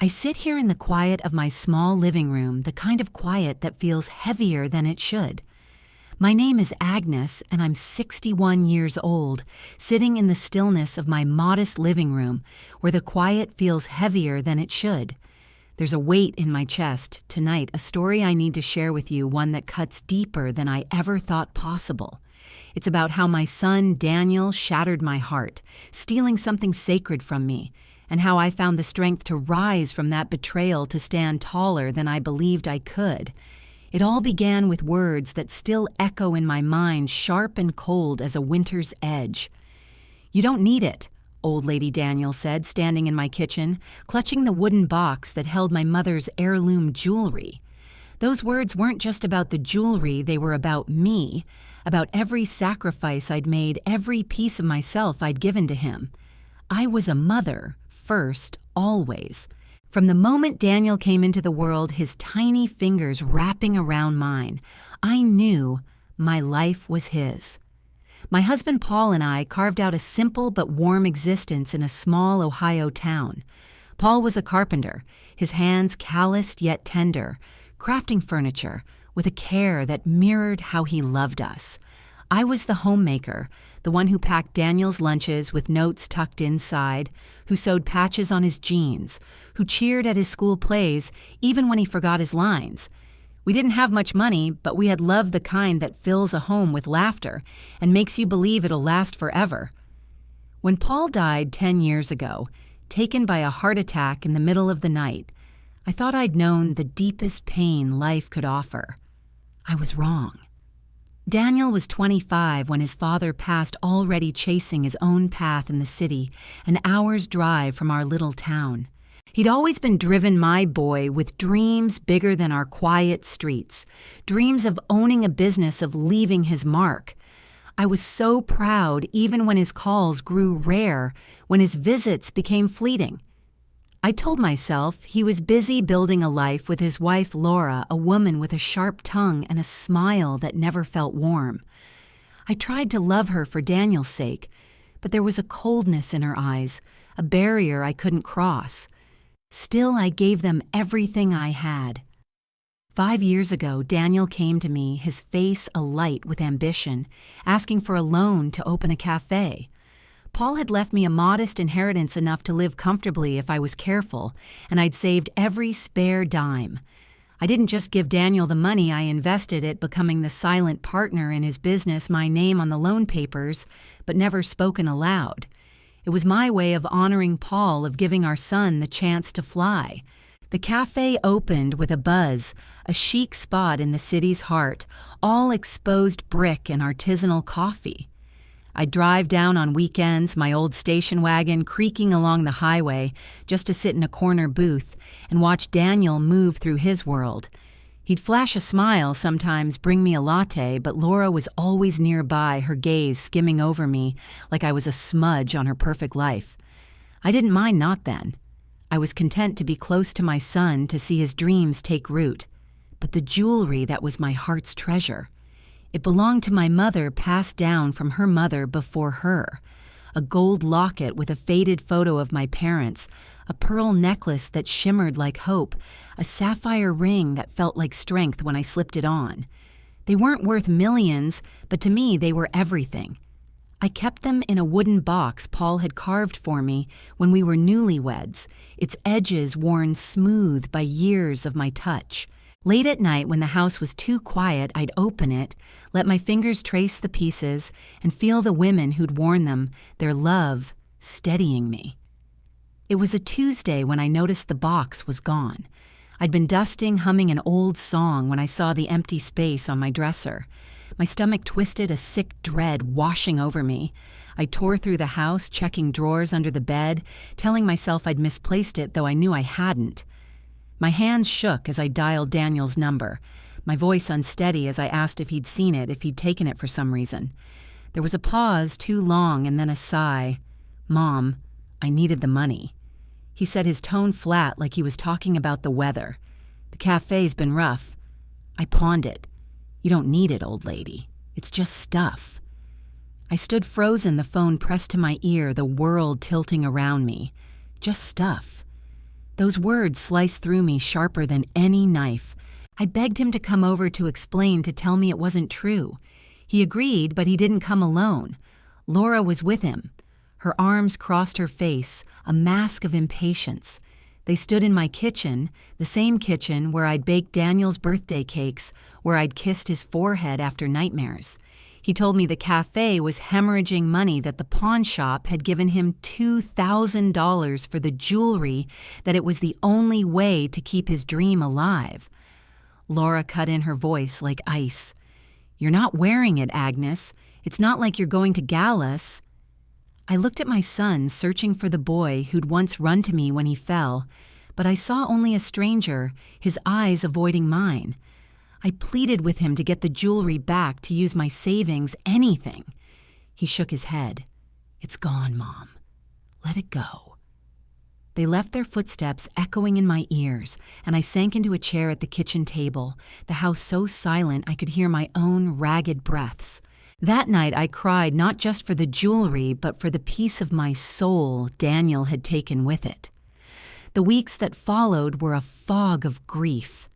I sit here in the quiet of my small living room, the kind of quiet that feels heavier than it should. My name is Agnes, and I'm 61 years old, sitting in the stillness of my modest living room, where the quiet feels heavier than it should. There's a weight in my chest. Tonight, a story I need to share with you, one that cuts deeper than I ever thought possible. It's about how my son, Daniel, shattered my heart, stealing something sacred from me, and how I found the strength to rise from that betrayal to stand taller than I believed I could. It all began with words that still echo in my mind, sharp and cold as a winter's edge. "You don't need it," old lady Daniel said, standing in my kitchen, clutching the wooden box that held my mother's heirloom jewelry. Those words weren't just about the jewelry, they were about me, about every sacrifice I'd made, every piece of myself I'd given to him. I was a mother, first, always. From the moment Daniel came into the world, his tiny fingers wrapping around mine, I knew my life was his. My husband Paul and I carved out a simple but warm existence in a small Ohio town. Paul was a carpenter, his hands calloused yet tender, crafting furniture with a care that mirrored how he loved us. I was the homemaker, the one who packed Daniel's lunches with notes tucked inside, who sewed patches on his jeans, who cheered at his school plays even when he forgot his lines. We didn't have much money, but we had love the kind that fills a home with laughter and makes you believe it'll last forever. When Paul died 10 years ago, taken by a heart attack in the middle of the night, I thought I'd known the deepest pain life could offer. I was wrong. Daniel was 25 when his father passed, already chasing his own path in the city, an hour's drive from our little town. He'd always been driven, my boy, with dreams bigger than our quiet streets, dreams of owning a business, of leaving his mark. I was so proud even when his calls grew rare, when his visits became fleeting. I told myself he was busy building a life with his wife Laura, a woman with a sharp tongue and a smile that never felt warm. I tried to love her for Daniel's sake, but there was a coldness in her eyes, a barrier I couldn't cross. Still, I gave them everything I had. 5 years ago, Daniel came to me, his face alight with ambition, asking for a loan to open a cafe. Paul had left me a modest inheritance enough to live comfortably if I was careful, and I'd saved every spare dime. I didn't just give Daniel the money, I invested it, becoming the silent partner in his business, my name on the loan papers, but never spoken aloud. It was my way of honoring Paul, of giving our son the chance to fly. The cafe opened with a buzz, a chic spot in the city's heart, all exposed brick and artisanal coffee. I'd drive down on weekends, my old station wagon creaking along the highway, just to sit in a corner booth and watch Daniel move through his world. He'd flash a smile, sometimes bring me a latte, but Laura was always nearby, her gaze skimming over me like I was a smudge on her perfect life. I didn't mind not then. I was content to be close to my son, to see his dreams take root. But the jewelry that was my heart's treasure, it belonged to my mother, passed down from her mother before her. A gold locket with a faded photo of my parents, a pearl necklace that shimmered like hope, a sapphire ring that felt like strength when I slipped it on. They weren't worth millions, but to me they were everything. I kept them in a wooden box Paul had carved for me when we were newlyweds, its edges worn smooth by years of my touch. Late at night, when the house was too quiet, I'd open it, let my fingers trace the pieces, and feel the women who'd worn them, their love, steadying me. It was a Tuesday when I noticed the box was gone. I'd been dusting, humming an old song when I saw the empty space on my dresser. My stomach twisted, a sick dread washing over me. I tore through the house, checking drawers under the bed, telling myself I'd misplaced it, though I knew I hadn't. My hands shook as I dialed Daniel's number, my voice unsteady as I asked if he'd seen it, if he'd taken it for some reason. There was a pause, too long, and then a sigh. "Mom, I needed the money." He said, his tone flat, like he was talking about the weather. "The cafe's been rough." I pawned it. "You don't need it, old lady. It's just stuff." I stood frozen, the phone pressed to my ear, the world tilting around me. Just stuff. Those words sliced through me sharper than any knife. I begged him to come over to explain, to tell me it wasn't true. He agreed, but he didn't come alone. Laura was with him. Her arms crossed her face, a mask of impatience. They stood in my kitchen, the same kitchen where I'd baked Daniel's birthday cakes, where I'd kissed his forehead after nightmares. He told me the cafe was hemorrhaging money, that the pawn shop had given him $2,000 for the jewelry, that it was the only way to keep his dream alive. Laura cut in, her voice like ice. "You're not wearing it, Agnes. It's not like you're going to galas." I looked at my son, searching for the boy who'd once run to me when he fell, but I saw only a stranger, his eyes avoiding mine. I pleaded with him to get the jewelry back, to use my savings, anything. He shook his head. "It's gone, Mom. Let it go." They left their footsteps echoing in my ears, and I sank into a chair at the kitchen table, the house so silent I could hear my own ragged breaths. That night I cried not just for the jewelry, but for the piece of my soul Daniel had taken with it. The weeks that followed were a fog of grief.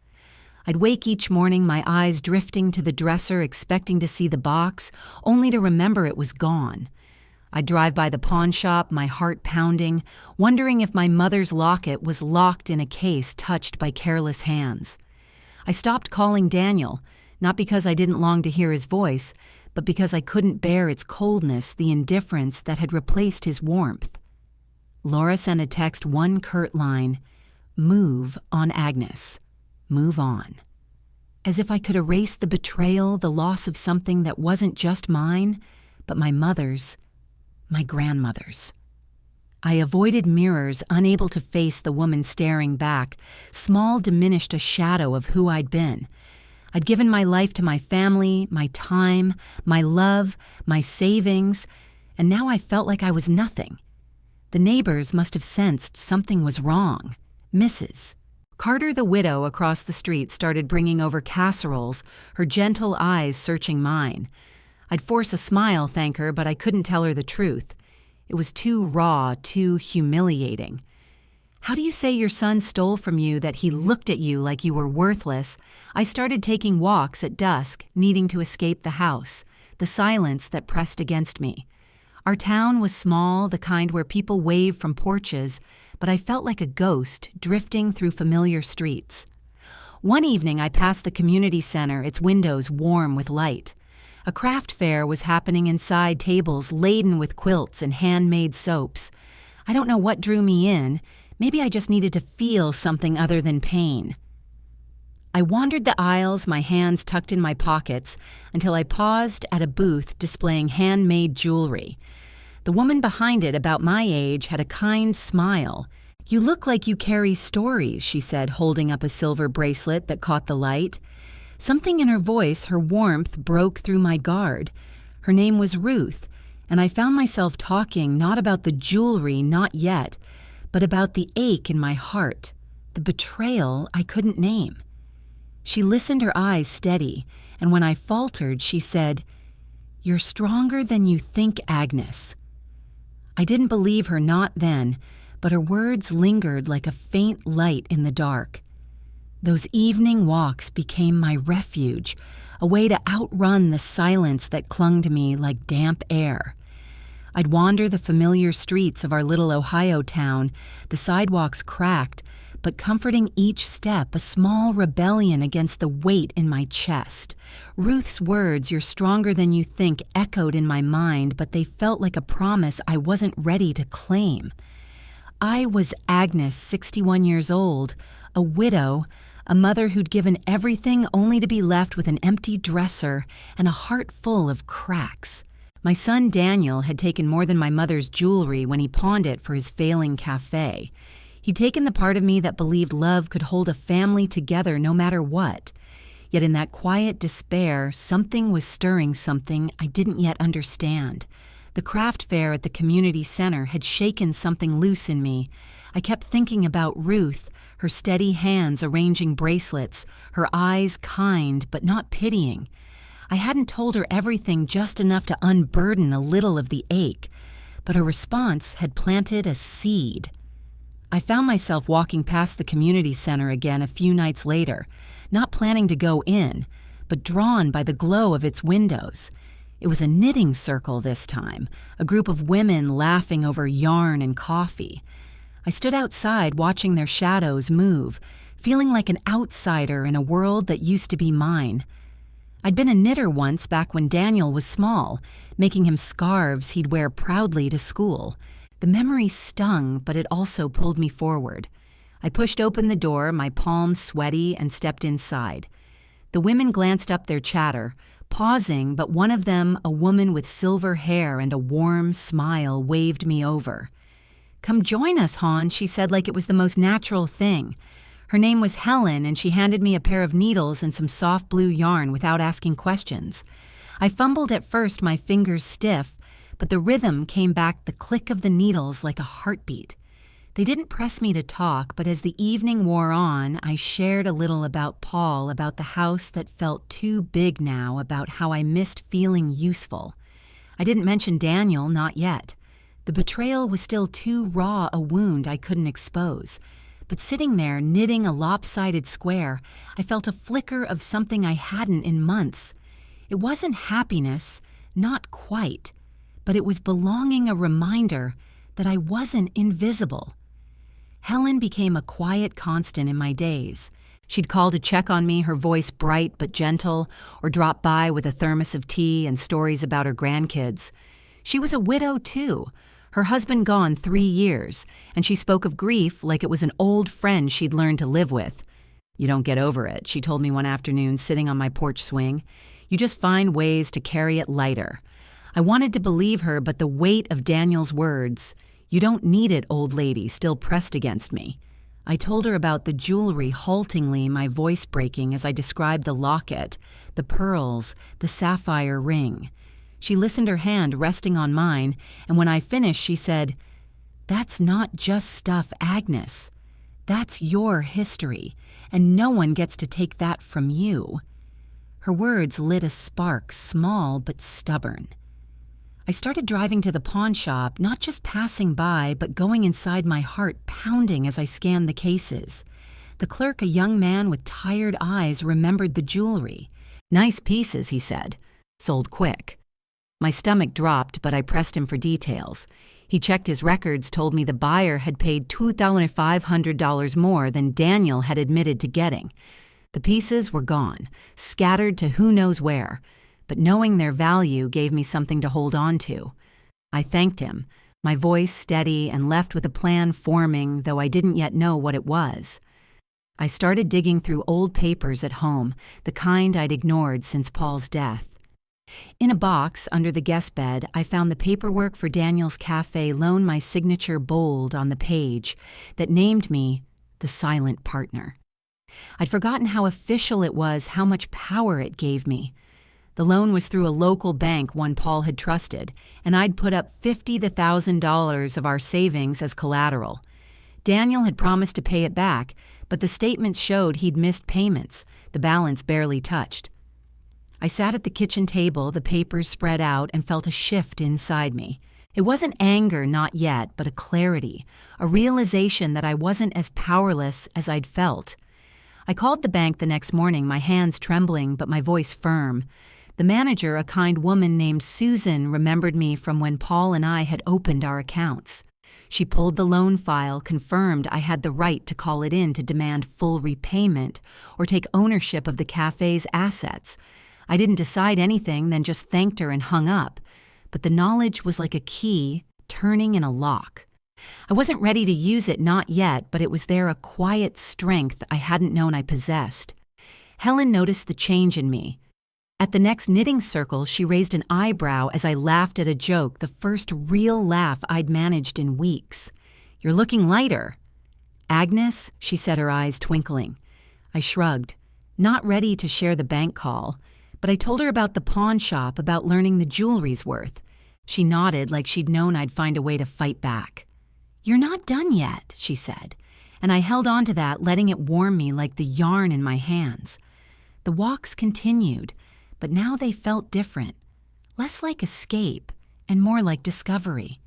I'd wake each morning, my eyes drifting to the dresser, expecting to see the box, only to remember it was gone. I'd drive by the pawn shop, my heart pounding, wondering if my mother's locket was locked in a case touched by careless hands. I stopped calling Daniel, not because I didn't long to hear his voice, but because I couldn't bear its coldness, the indifference that had replaced his warmth. Laura sent a text, one curt line, "Move on, Agnes. Move on." As if I could erase the betrayal, the loss of something that wasn't just mine, but my mother's, my grandmother's. I avoided mirrors, unable to face the woman staring back. Small diminished a shadow of who I'd been. I'd given my life to my family, my time, my love, my savings, and now I felt like I was nothing. The neighbors must have sensed something was wrong. Mrs. Carter, the widow across the street, started bringing over casseroles, her gentle eyes searching mine. I'd force a smile, thank her, but I couldn't tell her the truth. It was too raw, too humiliating. "How do you say your son stole from you, that he looked at you like you were worthless?" I started taking walks at dusk, needing to escape the house, the silence that pressed against me. Our town was small, the kind where people wave from porches, but I felt like a ghost drifting through familiar streets. One evening I passed the community center, its windows warm with light. A craft fair was happening inside, tables laden with quilts and handmade soaps. I don't know what drew me in. Maybe I just needed to feel something other than pain. I wandered the aisles, my hands tucked in my pockets, until I paused at a booth displaying handmade jewelry. The woman behind it, about my age, had a kind smile. "You look like you carry stories," she said, holding up a silver bracelet that caught the light. Something in her voice, her warmth, broke through my guard. Her name was Ruth, and I found myself talking not about the jewelry, not yet, but about the ache in my heart, the betrayal I couldn't name. She listened, her eyes steady, and when I faltered, she said, "You're stronger than you think, Agnes." I didn't believe her, not then, but her words lingered like a faint light in the dark. Those evening walks became my refuge, a way to outrun the silence that clung to me like damp air. I'd wander the familiar streets of our little Ohio town, the sidewalks cracked, but comforting each step a small rebellion against the weight in my chest. Ruth's words, "You're stronger than you think," echoed in my mind, but they felt like a promise I wasn't ready to claim. I was Agnes, 61 years old, a widow, a mother who'd given everything only to be left with an empty dresser and a heart full of cracks. My son Daniel had taken more than my mother's jewelry when he pawned it for his failing cafe. He'd taken the part of me that believed love could hold a family together no matter what. Yet in that quiet despair, something was stirring, something I didn't yet understand. The craft fair at the community center had shaken something loose in me. I kept thinking about Ruth, her steady hands arranging bracelets, her eyes kind but not pitying. I hadn't told her everything, just enough to unburden a little of the ache, but her response had planted a seed. I found myself walking past the community center again a few nights later, not planning to go in, but drawn by the glow of its windows. It was a knitting circle this time, a group of women laughing over yarn and coffee. I stood outside watching their shadows move, feeling like an outsider in a world that used to be mine. I'd been a knitter once back when Daniel was small, making him scarves he'd wear proudly to school. The memory stung, but it also pulled me forward. I pushed open the door, my palms sweaty, and stepped inside. The women glanced up their chatter, pausing, but one of them, a woman with silver hair and a warm smile, waved me over. "Come join us, Han," she said like it was the most natural thing. Her name was Helen, and she handed me a pair of needles and some soft blue yarn without asking questions. I fumbled at first, my fingers stiff, but the rhythm came back, the click of the needles like a heartbeat. They didn't press me to talk, but as the evening wore on, I shared a little about Paul, about the house that felt too big now, about how I missed feeling useful. I didn't mention Daniel, not yet. The betrayal was still too raw a wound I couldn't expose. But sitting there, knitting a lopsided square, I felt a flicker of something I hadn't in months. It wasn't happiness, not quite, but it was belonging, a reminder that I wasn't invisible. Helen became a quiet constant in my days. She'd call to check on me, her voice bright but gentle, or drop by with a thermos of tea and stories about her grandkids. She was a widow, too. Her husband gone 3 years, and she spoke of grief like it was an old friend she'd learned to live with. "You don't get over it," she told me one afternoon sitting on my porch swing. "You just find ways to carry it lighter." I wanted to believe her, but the weight of Daniel's words, "You don't need it, old lady," still pressed against me. I told her about the jewelry haltingly, my voice breaking as I described the locket, the pearls, the sapphire ring. She listened, her hand resting on mine, and when I finished, she said, "That's not just stuff, Agnes. That's your history, and no one gets to take that from you." Her words lit a spark, small but stubborn. I started driving to the pawn shop, not just passing by, but going inside, my heart pounding as I scanned the cases. The clerk, a young man with tired eyes, remembered the jewelry. "Nice pieces," he said. "Sold quick." My stomach dropped, but I pressed him for details. He checked his records, told me the buyer had paid $2,500 more than Daniel had admitted to getting. The pieces were gone, scattered to who knows where, but knowing their value gave me something to hold on to. I thanked him, my voice steady, and left with a plan forming, though I didn't yet know what it was. I started digging through old papers at home, the kind I'd ignored since Paul's death. In a box under the guest bed, I found the paperwork for Daniel's cafe loan, my signature bold on the page that named me the silent partner. I'd forgotten how official it was, how much power it gave me. The loan was through a local bank, one Paul had trusted, and I'd put up $50,000 of our savings as collateral. Daniel had promised to pay it back, but the statements showed he'd missed payments, the balance barely touched. I sat at the kitchen table, the papers spread out, and felt a shift inside me. It wasn't anger, not yet, but a clarity, a realization that I wasn't as powerless as I'd felt. I called the bank the next morning, my hands trembling, but my voice firm. The manager, a kind woman named Susan, remembered me from when Paul and I had opened our accounts. She pulled the loan file, confirmed I had the right to call it in to demand full repayment or take ownership of the cafe's assets. I didn't decide anything, then just thanked her and hung up. But the knowledge was like a key turning in a lock. I wasn't ready to use it, not yet, but it was there, a quiet strength I hadn't known I possessed. Helen noticed the change in me. At the next knitting circle, she raised an eyebrow as I laughed at a joke, the first real laugh I'd managed in weeks. "You're looking lighter." "Agnes?" she said, her eyes twinkling. I shrugged, not ready to share the bank call, but I told her about the pawn shop, about learning the jewelry's worth. She nodded like she'd known I'd find a way to fight back. "You're not done yet," she said, and I held on to that, letting it warm me like the yarn in my hands. The walks continued, but now they felt different, less like escape and more like discovery.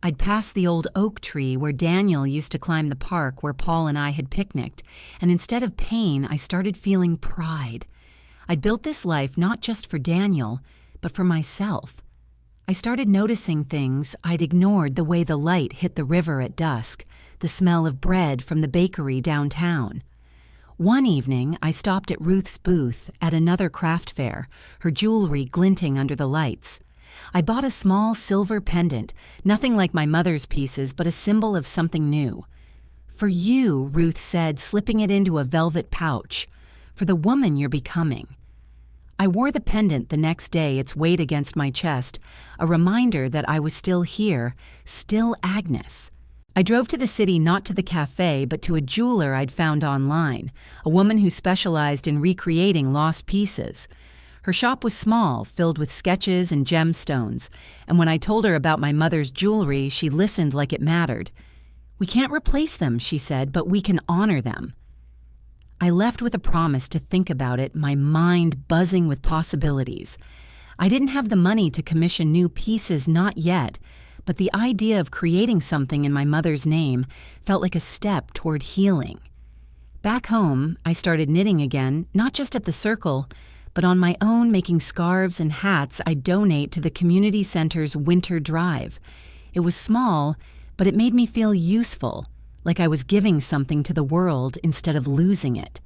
I'd passed the old oak tree where Daniel used to climb the park where Paul and I had picnicked, and instead of pain, I started feeling pride. I'd built this life not just for Daniel, but for myself. I started noticing things I'd ignored, the way the light hit the river at dusk, the smell of bread from the bakery downtown. One evening, I stopped at Ruth's booth at another craft fair, her jewelry glinting under the lights. I bought a small silver pendant, nothing like my mother's pieces, but a symbol of something new. "For you," Ruth said, slipping it into a velvet pouch. "For the woman you're becoming." I wore the pendant the next day, its weight against my chest, a reminder that I was still here, still Agnes. I drove to the city, not to the cafe, but to a jeweler I'd found online, a woman who specialized in recreating lost pieces. Her shop was small, filled with sketches and gemstones, and when I told her about my mother's jewelry, she listened like it mattered. "We can't replace them," she said, "but we can honor them." I left with a promise to think about it, my mind buzzing with possibilities. I didn't have the money to commission new pieces, not yet, but the idea of creating something in my mother's name felt like a step toward healing. Back home, I started knitting again, not just at the circle, but on my own, making scarves and hats I'd donate to the community center's winter drive. It was small, but it made me feel useful, like I was giving something to the world instead of losing it.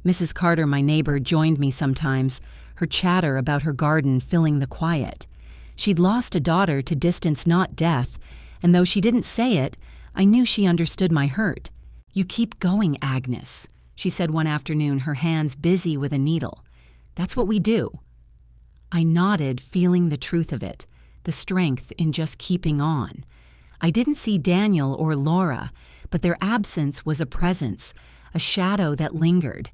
Mrs. Carter, my neighbor, joined me sometimes, her chatter about her garden filling the quiet. She'd lost a daughter to distance, not death, and though she didn't say it, I knew she understood my hurt. "You keep going, Agnes," she said one afternoon, her hands busy with a needle. "That's what we do." I nodded, feeling the truth of it, the strength in just keeping on. I didn't see Daniel or Laura, but their absence was a presence, a shadow that lingered.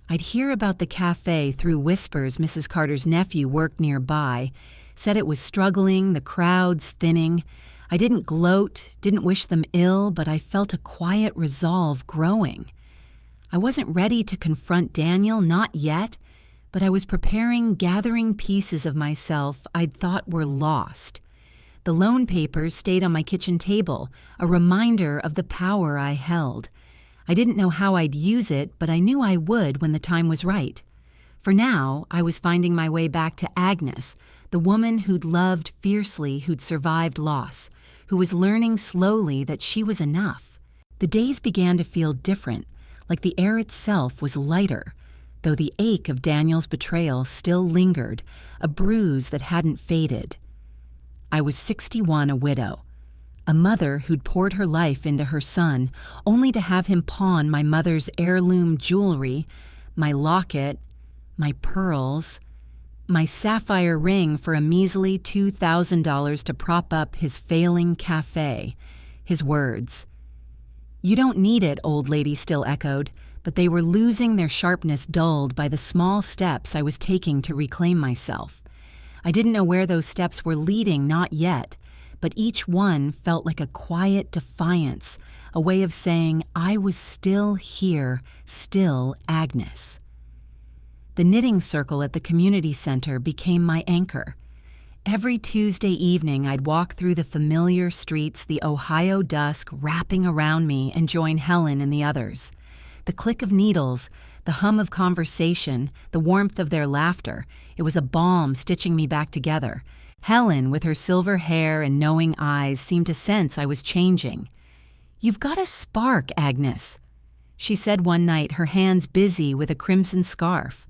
I'd hear about the cafe through whispers. Mrs. Carter's nephew worked nearby, said it was struggling, the crowds thinning. I didn't gloat, didn't wish them ill, but I felt a quiet resolve growing. I wasn't ready to confront Daniel, not yet, but I was preparing, gathering pieces of myself I'd thought were lost. The loan papers stayed on my kitchen table, a reminder of the power I held. I didn't know how I'd use it, but I knew I would when the time was right. For now, I was finding my way back to Agnes, the woman who'd loved fiercely, who'd survived loss, who was learning slowly that she was enough. The days began to feel different, like the air itself was lighter, though the ache of Daniel's betrayal still lingered, a bruise that hadn't faded. I was 61, a widow, a mother who'd poured her life into her son, only to have him pawn my mother's heirloom jewelry, my locket, my pearls, my sapphire ring for a measly $2,000 to prop up his failing cafe. His words. "You don't need it," old lady still echoed, but they were losing their sharpness, dulled by the small steps I was taking to reclaim myself. I didn't know where those steps were leading, not yet, but each one felt like a quiet defiance, a way of saying I was still here, still Agnes. The knitting circle at the community center became my anchor. Every Tuesday evening, I'd walk through the familiar streets, the Ohio dusk wrapping around me, and join Helen and the others. The click of needles, the hum of conversation, the warmth of their laughter, it was a balm stitching me back together. Helen, with her silver hair and knowing eyes, seemed to sense I was changing. "You've got a spark, Agnes," she said one night, her hands busy with a crimson scarf.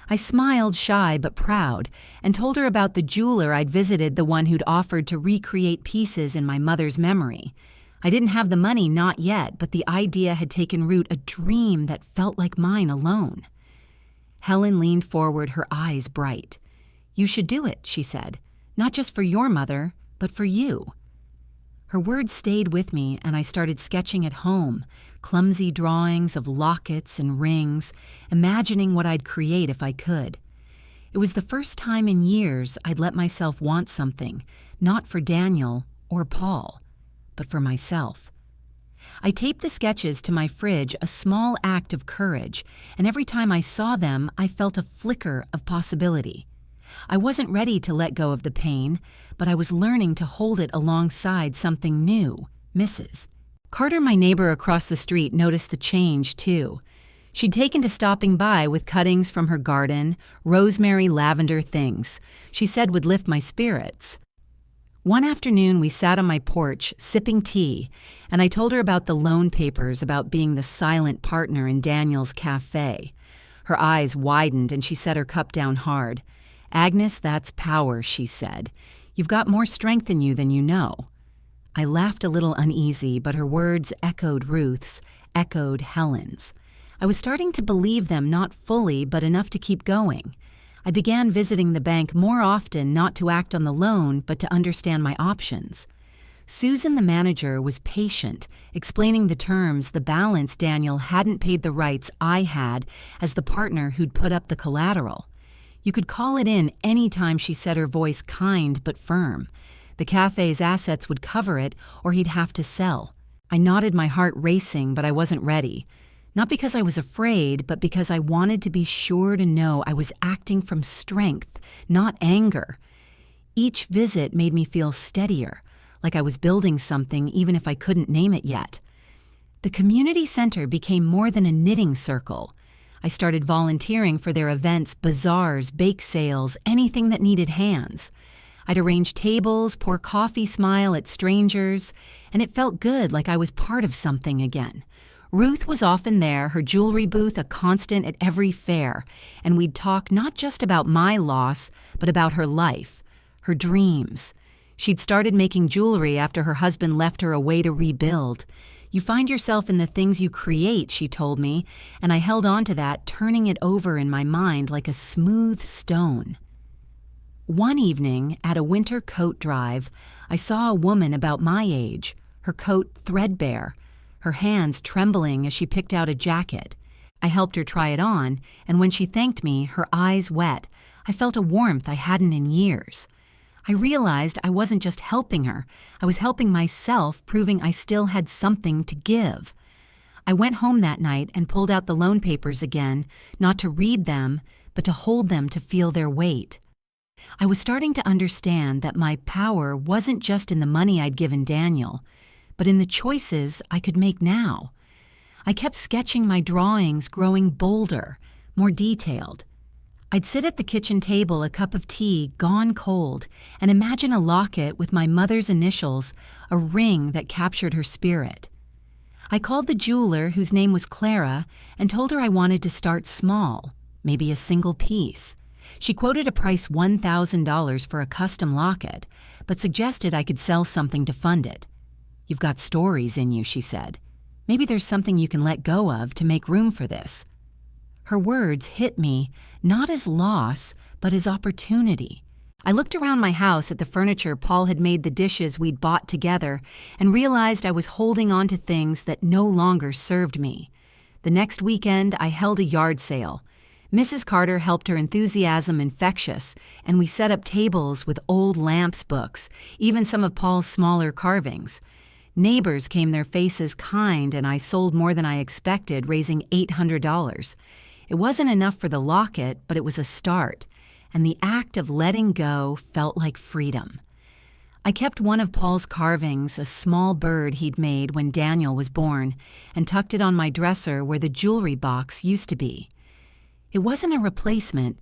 I smiled, shy but proud, and told her about the jeweler I'd visited, the one who'd offered to recreate pieces in my mother's memory. I didn't have the money, not yet, but the idea had taken root, a dream that felt like mine alone. Helen leaned forward, her eyes bright. "You should do it," she said, "not just for your mother, but for you." Her words stayed with me, and I started sketching at home, clumsy drawings of lockets and rings, imagining what I'd create if I could. It was the first time in years I'd let myself want something, not for Daniel or Paul, but for myself. I taped the sketches to my fridge, a small act of courage, and every time I saw them, I felt a flicker of possibility. I wasn't ready to let go of the pain, but I was learning to hold it alongside something new, Mrs. Carter, my neighbor across the street, noticed the change, too. She'd taken to stopping by with cuttings from her garden, rosemary, lavender things she said would lift my spirits. One afternoon, we sat on my porch, sipping tea, and I told her about the loan papers about being the silent partner in Daniel's cafe. Her eyes widened and she set her cup down hard. "Agnes, that's power," she said. "You've got more strength in you than you know." I laughed a little uneasy, but her words echoed Ruth's, echoed Helen's. I was starting to believe them, not fully, but enough to keep going. I began visiting the bank more often, not to act on the loan, but to understand my options. Susan, the manager, was patient, explaining the terms, the balance Daniel hadn't paid the rights I had as the partner who'd put up the collateral. You could call it in any time, she said, her voice kind but firm. The cafe's assets would cover it, or he'd have to sell. I nodded, my heart racing, but I wasn't ready. Not because I was afraid, but because I wanted to be sure to know I was acting from strength, not anger. Each visit made me feel steadier, like I was building something even if I couldn't name it yet. The community center became more than a knitting circle. I started volunteering for their events, bazaars, bake sales, anything that needed hands. I'd arrange tables, pour coffee, smile at strangers, and it felt good, like I was part of something again. Ruth was often there, her jewelry booth a constant at every fair, and we'd talk not just about my loss, but about her life, her dreams. She'd started making jewelry after her husband left her away to rebuild. You find yourself in the things you create, she told me, and I held on to that, turning it over in my mind like a smooth stone. One evening, at a winter coat drive, I saw a woman about my age, her coat threadbare, her hands trembling as she picked out a jacket. I helped her try it on, and when she thanked me, her eyes wet, I felt a warmth I hadn't in years. I realized I wasn't just helping her, I was helping myself, proving I still had something to give. I went home that night and pulled out the loan papers again, not to read them, but to hold them, to feel their weight. I was starting to understand that my power wasn't just in the money I'd given Daniel, but in the choices I could make now. I kept sketching my drawings, growing bolder, more detailed. I'd sit at the kitchen table, a cup of tea gone cold, and imagine a locket with my mother's initials, a ring that captured her spirit. I called the jeweler, whose name was Clara, and told her I wanted to start small, maybe a single piece. She quoted a price $1,000 for a custom locket, but suggested I could sell something to fund it. "You've got stories in you," she said. "Maybe there's something you can let go of to make room for this." Her words hit me, not as loss, but as opportunity. I looked around my house at the furniture Paul had made, the dishes we'd bought together, and realized I was holding on to things that no longer served me. The next weekend, I held a yard sale. Mrs. Carter helped, her enthusiasm infectious, and we set up tables with old lamps, books, even some of Paul's smaller carvings. Neighbors came, their faces kind, and I sold more than I expected, raising $800. It wasn't enough for the locket, but it was a start, and the act of letting go felt like freedom. I kept one of Paul's carvings, a small bird he'd made when Daniel was born, and tucked it on my dresser where the jewelry box used to be. It wasn't a replacement,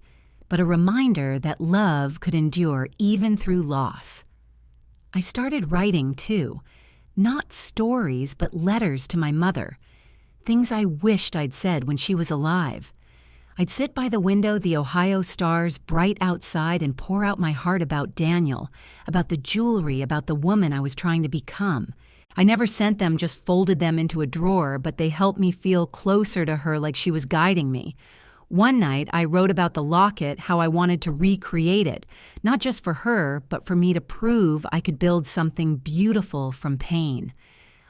but a reminder that love could endure even through loss. I started writing, too. Not stories, but letters to my mother. Things I wished I'd said when she was alive. I'd sit by the window, the Ohio stars bright outside, and pour out my heart about Daniel, about the jewelry, about the woman I was trying to become. I never sent them, just folded them into a drawer, but they helped me feel closer to her, like she was guiding me. One night, I wrote about the locket, how I wanted to recreate it, not just for her, but for me to prove I could build something beautiful from pain.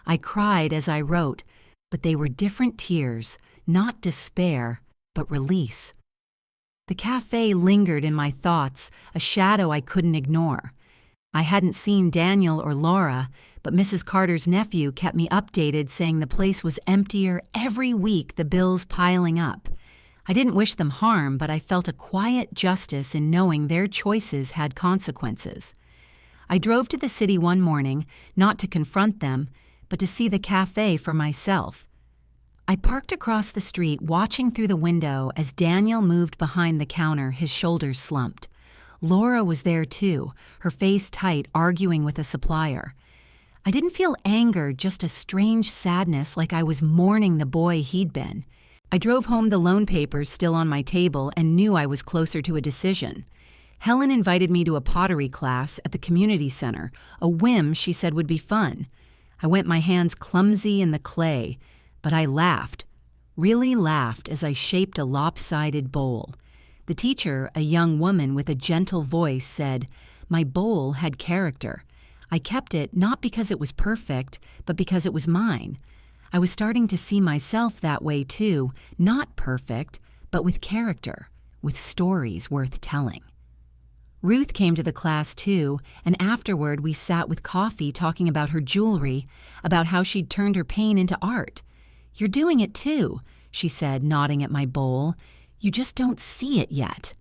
I cried as I wrote, but they were different tears, not despair, but release. The cafe lingered in my thoughts, a shadow I couldn't ignore. I hadn't seen Daniel or Laura, but Mrs. Carter's nephew kept me updated, saying the place was emptier every week, the bills piling up. I didn't wish them harm, but I felt a quiet justice in knowing their choices had consequences. I drove to the city one morning, not to confront them, but to see the cafe for myself. I parked across the street, watching through the window as Daniel moved behind the counter, his shoulders slumped. Laura was there too, her face tight, arguing with a supplier. I didn't feel anger, just a strange sadness, like I was mourning the boy he'd been. I drove home, the loan papers still on my table, and knew I was closer to a decision. Helen invited me to a pottery class at the community center, a whim she said would be fun. I went, my hands clumsy in the clay, but I laughed, really laughed, as I shaped a lopsided bowl. The teacher, a young woman with a gentle voice, said, "My bowl had character." I kept it not because it was perfect, but because it was mine. I was starting to see myself that way too, not perfect, but with character, with stories worth telling. Ruth came to the class too, and afterward we sat with coffee talking about her jewelry, about how she'd turned her pain into art. "You're doing it too," she said, nodding at my bowl. "You just don't see it yet."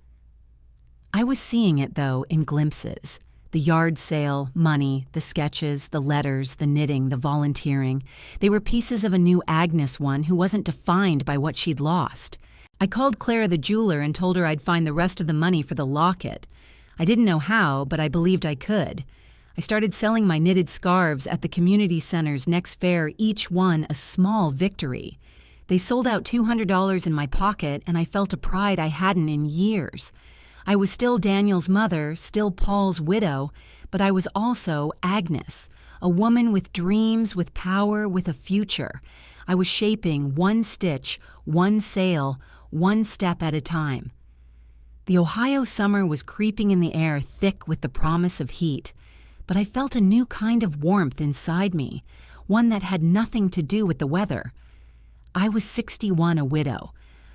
I was seeing it, though, in glimpses. The yard sale, money, the sketches, the letters, the knitting, the volunteering. They were pieces of a new Agnes one who wasn't defined by what she'd lost. I called Clara the jeweler and told her I'd find the rest of the money for the locket. I didn't know how, but I believed I could. I started selling my knitted scarves at the community center's next fair, each one a small victory. They sold out $200 in my pocket, and I felt a pride I hadn't in years. I was still Daniel's mother, still Paul's widow, but I was also Agnes, a woman with dreams, with power, with a future. I was shaping one stitch, one sail, one step at a time. The Ohio summer was creeping in the air, thick with the promise of heat, but I felt a new kind of warmth inside me, one that had nothing to do with the weather. I was 61, a widow,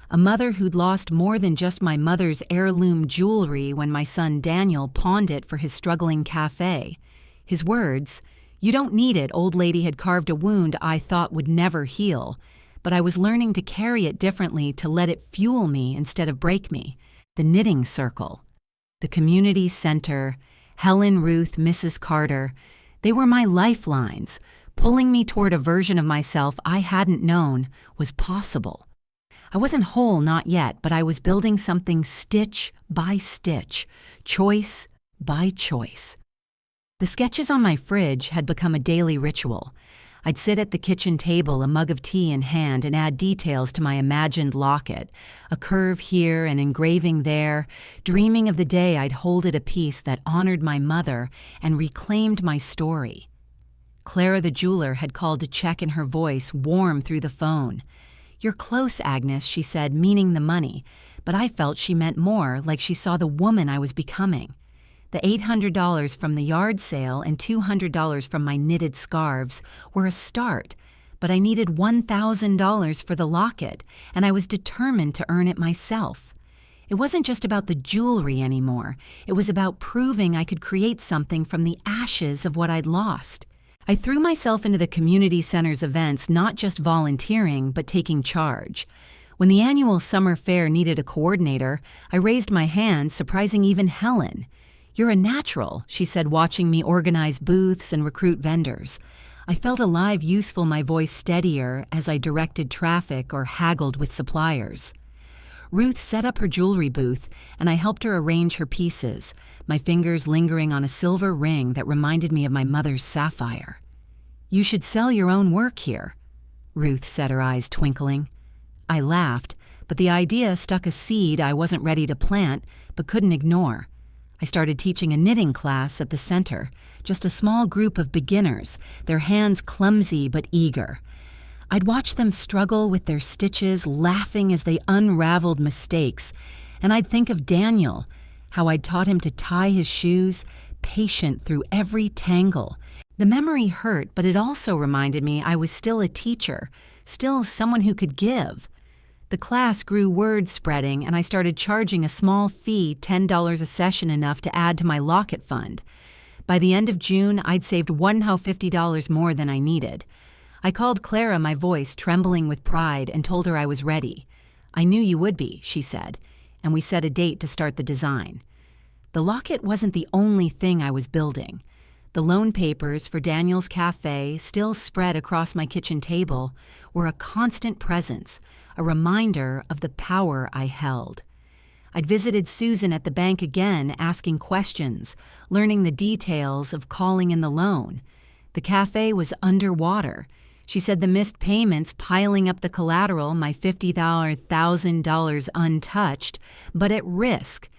a mother who'd lost more than just my mother's heirloom jewelry when my son Daniel pawned it for his struggling cafe. His words, "You don't need it, old lady," had carved a wound I thought would never heal, but I was learning to carry it differently, to let it fuel me instead of break me. The knitting circle, the community center, Helen, Ruth, Mrs. Carter, they were my lifelines, pulling me toward a version of myself I hadn't known was possible. I wasn't whole, not yet, but I was building something stitch by stitch, choice by choice. The sketches on my fridge had become a daily ritual. I'd sit at the kitchen table, a mug of tea in hand, and add details to my imagined locket, a curve here, an engraving there, dreaming of the day I'd hold it a piece that honored my mother and reclaimed my story. Clara the jeweler had called to check, in her voice warm through the phone. "You're close, Agnes," she said, meaning the money, but I felt she meant more, like she saw the woman I was becoming. The $800 from the yard sale and $200 from my knitted scarves were a start, but I needed $1,000 for the locket, and I was determined to earn it myself. It wasn't just about the jewelry anymore. It was about proving I could create something from the ashes of what I'd lost. I threw myself into the community center's events, not just volunteering, but taking charge. When the annual summer fair needed a coordinator, I raised my hand, surprising even Helen. "You're a natural," she said, watching me organize booths and recruit vendors. I felt alive, useful, my voice steadier as I directed traffic or haggled with suppliers. Ruth set up her jewelry booth, and I helped her arrange her pieces, my fingers lingering on a silver ring that reminded me of my mother's sapphire. "You should sell your own work here," Ruth said, her eyes twinkling. I laughed, but the idea stuck a seed I wasn't ready to plant but couldn't ignore. I started teaching a knitting class at the center, just a small group of beginners, their hands clumsy but eager. I'd watch them struggle with their stitches, laughing as they unraveled mistakes, and I'd think of Daniel, how I'd taught him to tie his shoes, patient through every tangle. The memory hurt, but it also reminded me I was still a teacher, still someone who could give. The class grew word spreading, and I started charging a small fee, $10 a session, enough to add to my locket fund. By the end of June, I'd saved $150 more than I needed. I called Clara, my voice trembling with pride, and told her I was ready. I knew you would be, she said, and we set a date to start the design. The locket wasn't the only thing I was building. The loan papers for Daniel's cafe, still spread across my kitchen table, were a constant presence, a reminder of the power I held. I'd visited Susan at the bank again, asking questions, learning the details of calling in the loan. The cafe was underwater. She said the missed payments piling up the collateral, my $50,000 untouched, but at risk.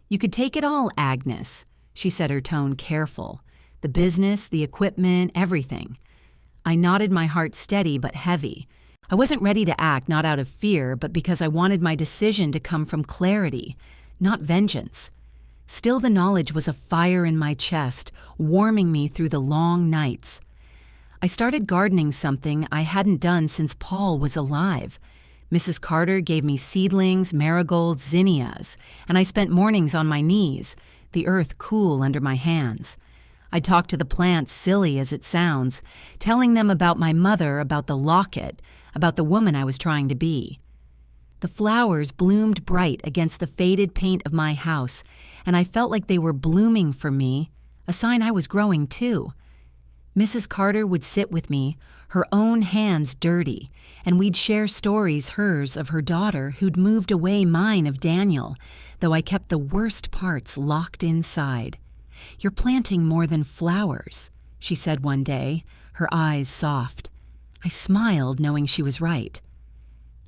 You could take it all, Agnes, she said, her tone careful. The business, the equipment, everything. I nodded, my heart steady but heavy. I wasn't ready to act, not out of fear, but because I wanted my decision to come from clarity, not vengeance. Still, the knowledge was a fire in my chest, warming me through the long nights. I started gardening, something I hadn't done since Paul was alive. Mrs. Carter gave me seedlings, marigolds, zinnias, and I spent mornings on my knees, the earth cool under my hands. I talked to the plants, silly as it sounds, telling them about my mother, about the locket, about the woman I was trying to be. The flowers bloomed bright against the faded paint of my house, and I felt like they were blooming for me, a sign I was growing too. Mrs. Carter would sit with me, her own hands dirty, and we'd share stories, hers of her daughter who'd moved away, mine of Daniel, though I kept the worst parts locked inside. "You're planting more than flowers," she said one day, her eyes soft. I smiled, knowing she was right.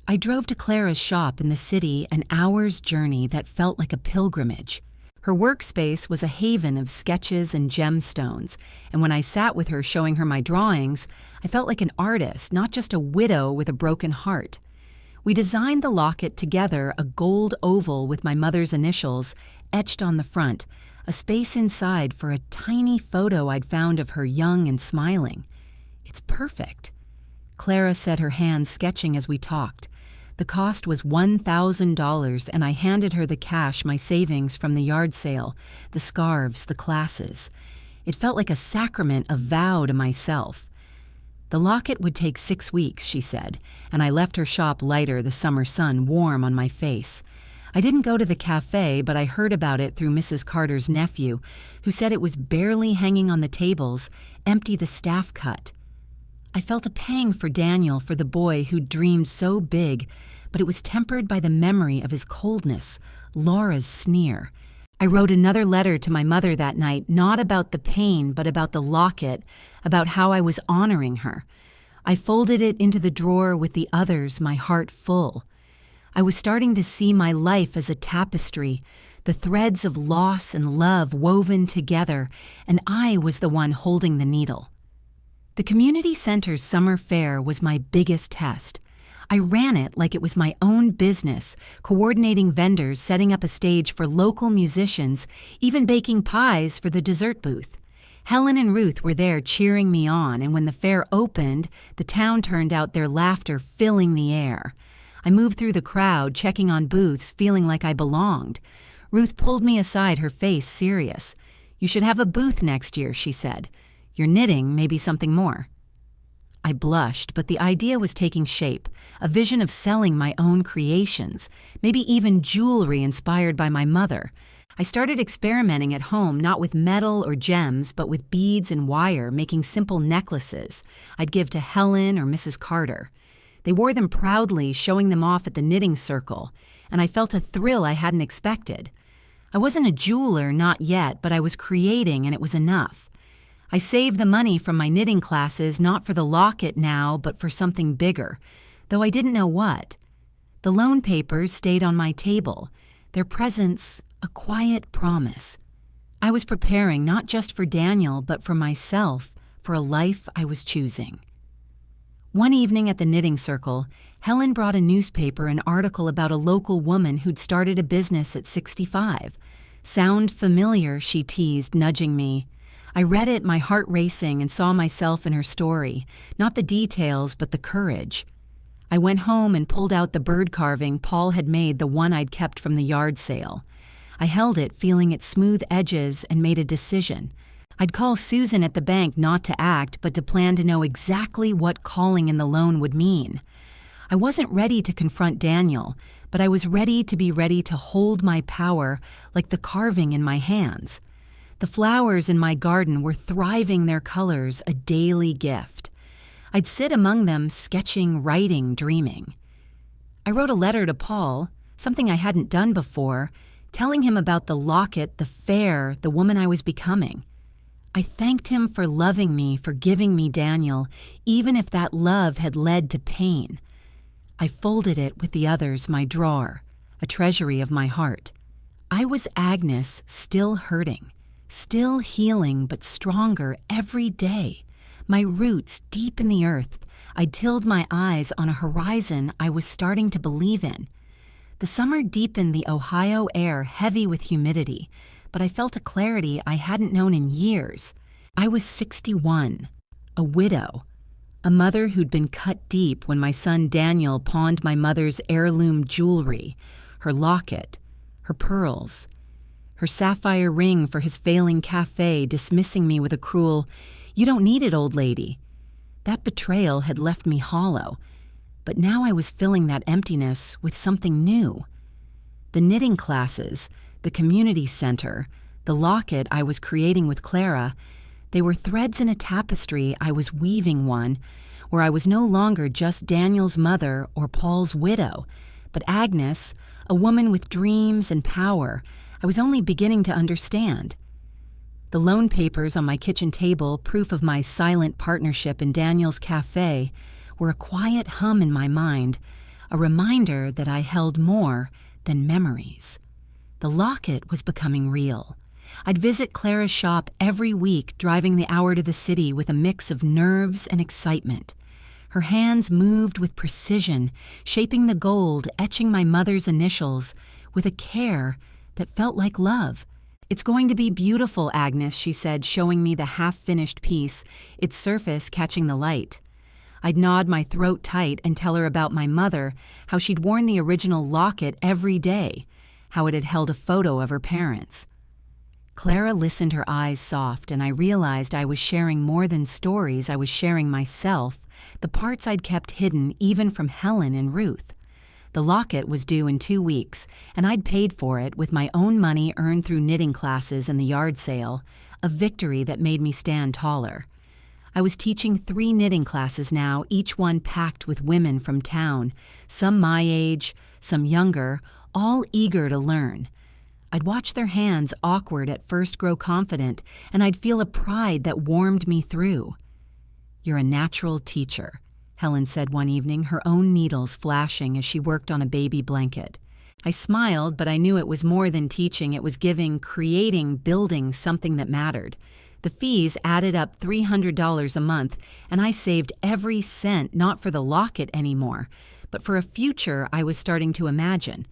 I drove to Clara's shop in the city, an hour's journey that felt like a pilgrimage. Her workspace was a haven of sketches and gemstones, and when I sat with her showing her my drawings, I felt like an artist, not just a widow with a broken heart. We designed the locket together, a gold oval with my mother's initials etched on the front, a space inside for a tiny photo I'd found of her young and smiling. "It's perfect." Clara said, her hands sketching as we talked. The cost was $1,000, and I handed her the cash, my savings from the yard sale, the scarves, the classes. It felt like a sacrament, a vow to myself. The locket would take 6 weeks, she said, and I left her shop lighter, the summer sun warm on my face. I didn't go to the cafe, but I heard about it through Mrs. Carter's nephew, who said it was barely hanging on the tables, empty, the staff cut. I felt a pang for Daniel, for the boy who'd dreamed so big, but it was tempered by the memory of his coldness, Laura's sneer. I wrote another letter to my mother that night, not about the pain, but about the locket, about how I was honoring her. I folded it into the drawer with the others, my heart full. I was starting to see my life as a tapestry, the threads of loss and love woven together, and I was the one holding the needle. The community center's summer fair was my biggest test. I ran it like it was my own business, coordinating vendors, setting up a stage for local musicians, even baking pies for the dessert booth. Helen and Ruth were there cheering me on, and when the fair opened, the town turned out, their laughter filling the air. I moved through the crowd, checking on booths, feeling like I belonged. Ruth pulled me aside, her face serious. "You should have a booth next year," she said. "You're knitting, maybe something more." I blushed, but the idea was taking shape, a vision of selling my own creations, maybe even jewelry inspired by my mother. I started experimenting at home, not with metal or gems, but with beads and wire, making simple necklaces I'd give to Helen or Mrs. Carter. They wore them proudly, showing them off at the knitting circle, and I felt a thrill I hadn't expected. I wasn't a jeweler, not yet, but I was creating, and it was enough. I saved the money from my knitting classes, not for the locket now, but for something bigger, though I didn't know what. The loan papers stayed on my table, their presence a quiet promise. I was preparing not just for Daniel, but for myself, for a life I was choosing. One evening at the knitting circle, Helen brought a newspaper, an article about a local woman who'd started a business at 65. "Sound familiar?" she teased, nudging me. I read it, my heart racing, and saw myself in her story, not the details, but the courage. I went home and pulled out the bird carving Paul had made, the one I'd kept from the yard sale. I held it, feeling its smooth edges, and made a decision. I'd call Susan at the bank, not to act, but to plan, to know exactly what calling in the loan would mean. I wasn't ready to confront Daniel, but I was ready to hold my power like the carving in my hands. The flowers in my garden were thriving, their colors a daily gift. I'd sit among them, sketching, writing, dreaming. I wrote a letter to Paul, something I hadn't done before, telling him about the locket, the fair, the woman I was becoming. I thanked him for loving me, for giving me Daniel, even if that love had led to pain. I folded it with the others, my drawer, a treasury of my heart. I was Agnes, still hurting, still healing, but stronger every day. My roots deep in the earth, I tilled my eyes on a horizon I was starting to believe in. The summer deepened, the Ohio air heavy with humidity, but I felt a clarity I hadn't known in years. I was 61, a widow, a mother who'd been cut deep when my son Daniel pawned my mother's heirloom jewelry, her locket, her pearls, her sapphire ring for his failing cafe, dismissing me with a cruel, "You don't need it, old lady." That betrayal had left me hollow, but now I was filling that emptiness with something new. The knitting classes, the community center, the locket I was creating with Clara, they were threads in a tapestry I was weaving one, where I was no longer just Daniel's mother or Paul's widow, but Agnes, a woman with dreams and power I was only beginning to understand. The loan papers on my kitchen table, proof of my silent partnership in Daniel's cafe, were a quiet hum in my mind, a reminder that I held more than memories. The locket was becoming real. I'd visit Clara's shop every week, driving the hour to the city with a mix of nerves and excitement. Her hands moved with precision, shaping the gold, etching my mother's initials, with a care that felt like love. "It's going to be beautiful, Agnes," she said, showing me the half-finished piece, its surface catching the light. I'd nod my throat tight and tell her about my mother, how she'd worn the original locket every day, how it had held a photo of her parents. Clara listened, her eyes soft, and I realized I was sharing more than stories. I was sharing myself, the parts I'd kept hidden even from Helen and Ruth. The locket was due in 2 weeks, and I'd paid for it with my own money earned through knitting classes and the yard sale, a victory that made me stand taller. I was teaching 3 knitting classes now, each one packed with women from town, some my age, some younger, all eager to learn. I'd watch their hands, awkward at first, grow confident, and I'd feel a pride that warmed me through. "You're a natural teacher," Helen said one evening, her own needles flashing as she worked on a baby blanket. I smiled, but I knew it was more than teaching. It was giving, creating, building something that mattered. The fees added up $300 a month, and I saved every cent, not for the locket anymore, but for a future I was starting to imagine.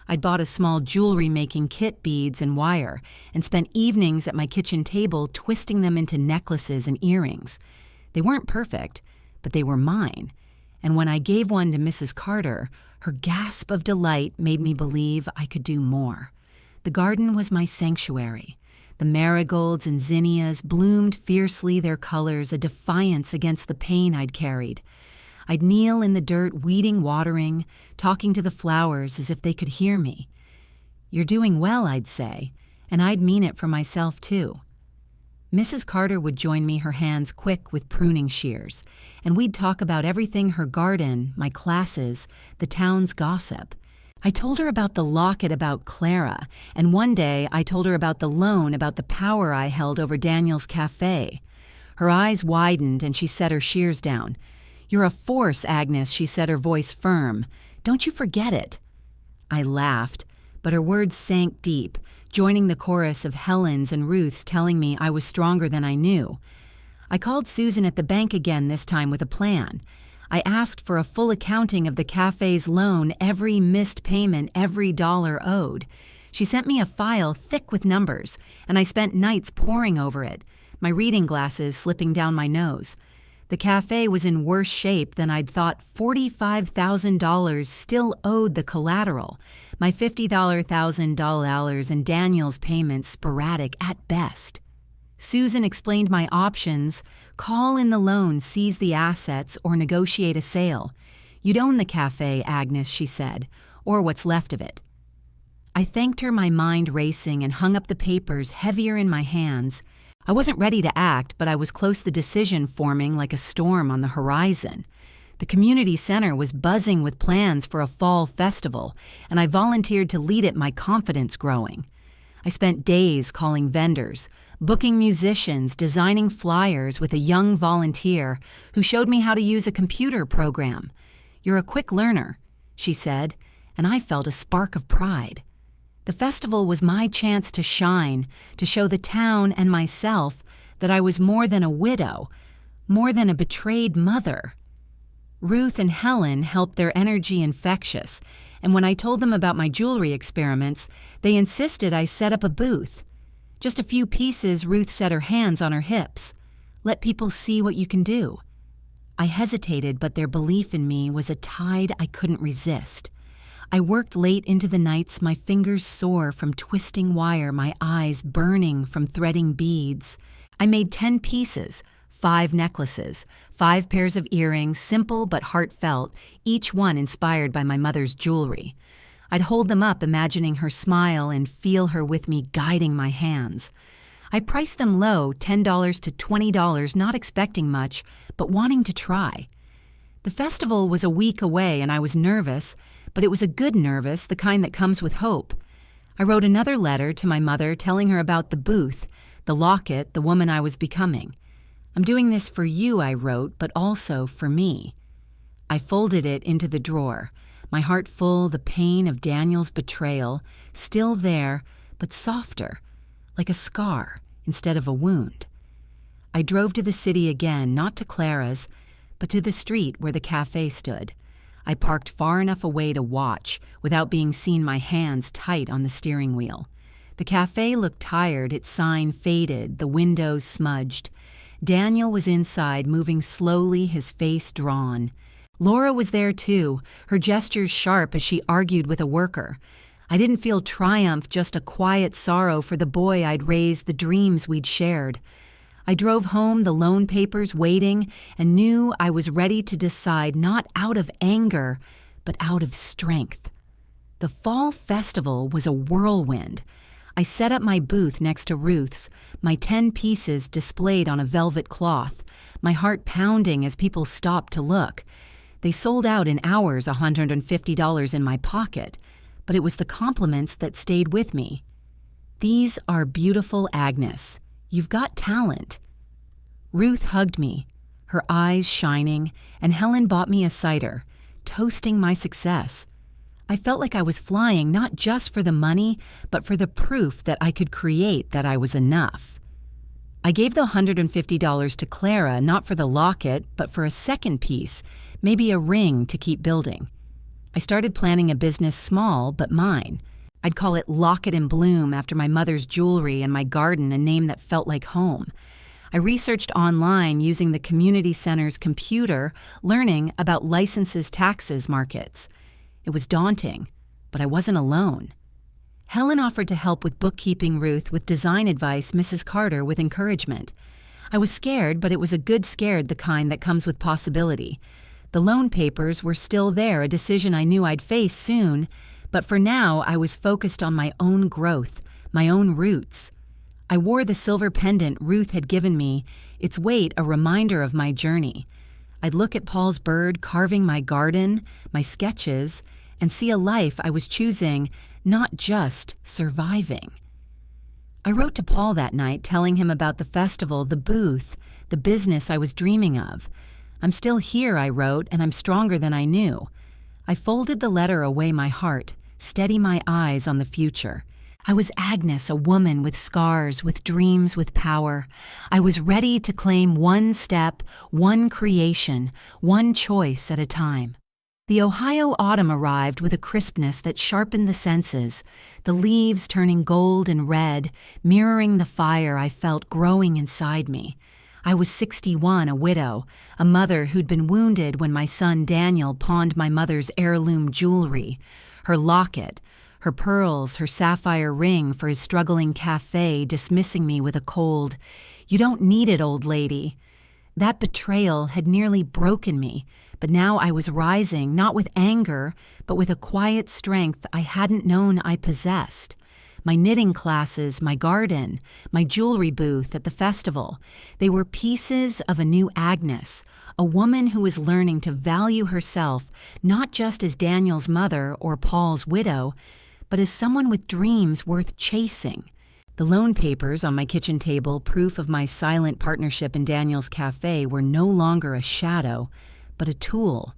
I'd bought a small jewelry-making kit, beads and wire, and spent evenings at my kitchen table twisting them into necklaces and earrings. They weren't perfect, but they were mine, and when I gave one to Mrs. Carter, her gasp of delight made me believe I could do more. The garden was my sanctuary. The marigolds and zinnias bloomed fiercely, their colors a defiance against the pain I'd carried. I'd kneel in the dirt, weeding, watering, talking to the flowers as if they could hear me. "You're doing well," I'd say, and I'd mean it for myself too. Mrs. Carter would join me, her hands quick with pruning shears, and we'd talk about everything: her garden, my classes, the town's gossip. I told her about the locket, about Clara, and one day I told her about the loan, about the power I held over Daniel's cafe. Her eyes widened and she set her shears down. "You're a force, Agnes," she said, her voice firm. "Don't you forget it." I laughed, but her words sank deep, joining the chorus of Helen's and Ruth's telling me I was stronger than I knew. I called Susan at the bank again, this time with a plan. I asked for a full accounting of the cafe's loan, every missed payment, every dollar owed. She sent me a file thick with numbers, and I spent nights poring over it, my reading glasses slipping down my nose. The cafe was in worse shape than I'd thought. $45,000 still owed the collateral. My $50,000 and Daniel's payments sporadic at best. Susan explained my options: call in the loan, seize the assets, or negotiate a sale. "You'd own the cafe, Agnes," she said, "or what's left of it." I thanked her, my mind racing, and hung up the papers heavier in my hands. I wasn't ready to act, but I was close to the decision forming like a storm on the horizon. The community center was buzzing with plans for a fall festival, and I volunteered to lead it, my confidence growing. I spent days calling vendors, booking musicians, designing flyers with a young volunteer who showed me how to use a computer program. "You're a quick learner," she said, and I felt a spark of pride. The festival was my chance to shine, to show the town and myself that I was more than a widow, more than a betrayed mother. Ruth and Helen helped, their energy infectious, and when I told them about my jewelry experiments, they insisted I set up a booth. "Just a few pieces," Ruth set her hands on her hips. "Let people see what you can do." I hesitated, but their belief in me was a tide I couldn't resist. I worked late into the nights, my fingers sore from twisting wire, my eyes burning from threading beads. I made 10 pieces, 5 necklaces, 5 pairs of earrings, simple but heartfelt, each one inspired by my mother's jewelry. I'd hold them up, imagining her smile and feel her with me guiding my hands. I priced them low, $10 to $20, not expecting much, but wanting to try. The festival was a week away and I was nervous, but it was a good nervous, the kind that comes with hope. I wrote another letter to my mother telling her about the booth, the locket, the woman I was becoming. "I'm doing this for you," I wrote, "but also for me." I folded it into the drawer, my heart full, the pain of Daniel's betrayal, still there, but softer, like a scar instead of a wound. I drove to the city again, not to Clara's, but to the street where the cafe stood. I parked far enough away to watch, without being seen, my hands tight on the steering wheel. The cafe looked tired, its sign faded, the windows smudged. Daniel was inside, moving slowly, his face drawn. Laura was there too, her gestures sharp as she argued with a worker. I didn't feel triumph, just a quiet sorrow for the boy I'd raised, the dreams we'd shared. I drove home, the loan papers waiting, and knew I was ready to decide, not out of anger, but out of strength. The fall festival was a whirlwind. I set up my booth next to Ruth's, my 10 pieces displayed on a velvet cloth, my heart pounding as people stopped to look. They sold out in hours, $150 in my pocket, but it was the compliments that stayed with me. "These are beautiful, Agnes. You've got talent." Ruth hugged me, her eyes shining, and Helen bought me a cider, toasting my success. I felt like I was flying, not just for the money, but for the proof that I could create, that I was enough. I gave the $150 to Clara, not for the locket, but for a second piece, maybe a ring to keep building. I started planning a business small, but mine. I'd call it Locket and Bloom, after my mother's jewelry, and my garden, a name that felt like home. I researched online using the community center's computer, learning about licenses, taxes, markets. It was daunting, but I wasn't alone. Helen offered to help with bookkeeping, Ruth with design advice, Mrs. Carter with encouragement. I was scared, but it was a good scared, the kind that comes with possibility. The loan papers were still there, a decision I knew I'd face soon, but for now I was focused on my own growth, my own roots. I wore the silver pendant Ruth had given me, its weight a reminder of my journey. I'd look at Paul's bird carving my garden, my sketches, and see a life I was choosing, not just surviving. I wrote to Paul that night, telling him about the festival, the booth, the business I was dreaming of. "I'm still here," I wrote, "and I'm stronger than I knew." I folded the letter away, my heart, steady my eyes on the future. I was Agnes, a woman with scars, with dreams, with power. I was ready to claim one step, one creation, one choice at a time. The Ohio autumn arrived with a crispness that sharpened the senses, the leaves turning gold and red, mirroring the fire I felt growing inside me. I was 61, a widow, a mother who'd been wounded when my son Daniel pawned my mother's heirloom jewelry, her locket, her pearls, her sapphire ring for his struggling cafe, dismissing me with a cold, "You don't need it, old lady." That betrayal had nearly broken me, But now I was rising, not with anger, but with a quiet strength I hadn't known I possessed. My knitting classes, my garden, my jewelry booth at the festival, they were pieces of a new Agnes, a woman who was learning to value herself not just as Daniel's mother or Paul's widow, but as someone with dreams worth chasing. The loan papers on my kitchen table, proof of my silent partnership in Daniel's cafe, were no longer a shadow, but a tool,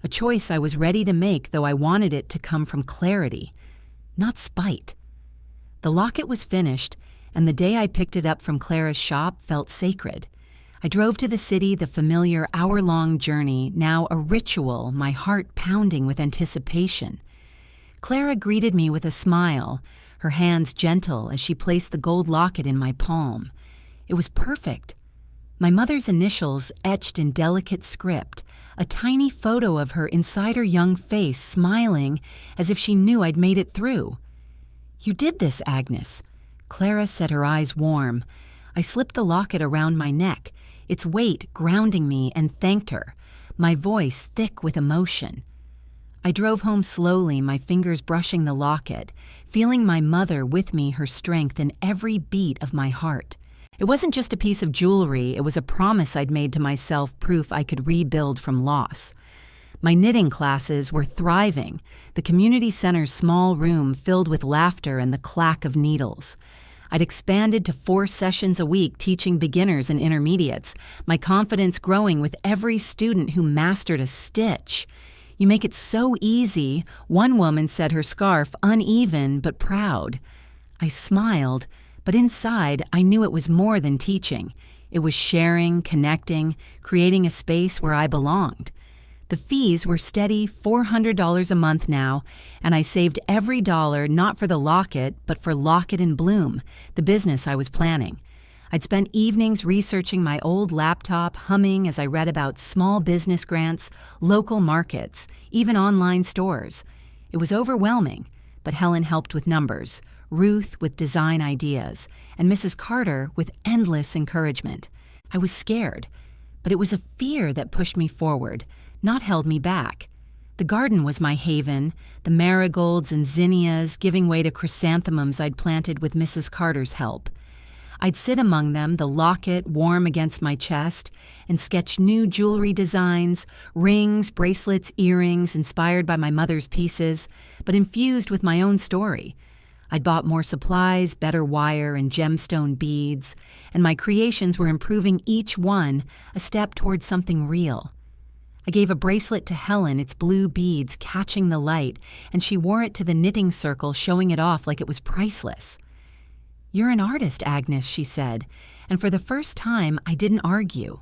a choice I was ready to make, though I wanted it to come from clarity, not spite. The locket was finished, and the day I picked it up from Clara's shop felt sacred. I drove to the city, the familiar hour-long journey, now a ritual, my heart pounding with anticipation. Clara greeted me with a smile, her hands gentle as she placed the gold locket in my palm. It was perfect. My mother's initials etched in delicate script, a tiny photo of her inside her young face smiling as if she knew I'd made it through. "You did this, Agnes." Clara set her eyes warm. I slipped the locket around my neck, its weight grounding me, and thanked her, my voice thick with emotion. I drove home slowly, my fingers brushing the locket, feeling my mother with me, her strength in every beat of my heart. It wasn't just a piece of jewelry, it was a promise I'd made to myself, proof I could rebuild from loss. My knitting classes were thriving, the community center's small room filled with laughter and the clack of needles. I'd expanded to 4 sessions a week teaching beginners and intermediates, my confidence growing with every student who mastered a stitch. "You make it so easy," one woman said, her scarf uneven but proud. I smiled, but inside I knew it was more than teaching. It was sharing, connecting, creating a space where I belonged. The fees were steady $400 a month now, and I saved every dollar not for the locket, but for Locket and Bloom, the business I was planning. I'd spent evenings researching my old laptop, humming as I read about small business grants, local markets, even online stores. It was overwhelming, but Helen helped with numbers, Ruth with design ideas, and Mrs. Carter with endless encouragement. I was scared, but it was a fear that pushed me forward, not held me back. The garden was my haven, the marigolds and zinnias giving way to chrysanthemums I'd planted with Mrs. Carter's help. I'd sit among them, the locket warm against my chest, and sketch new jewelry designs, rings, bracelets, earrings inspired by my mother's pieces, but infused with my own story. I'd bought more supplies, better wire, and gemstone beads, and my creations were improving each one a step towards something real. I gave a bracelet to Helen, its blue beads catching the light, and she wore it to the knitting circle, showing it off like it was priceless. "You're an artist, Agnes," she said, and for the first time I didn't argue.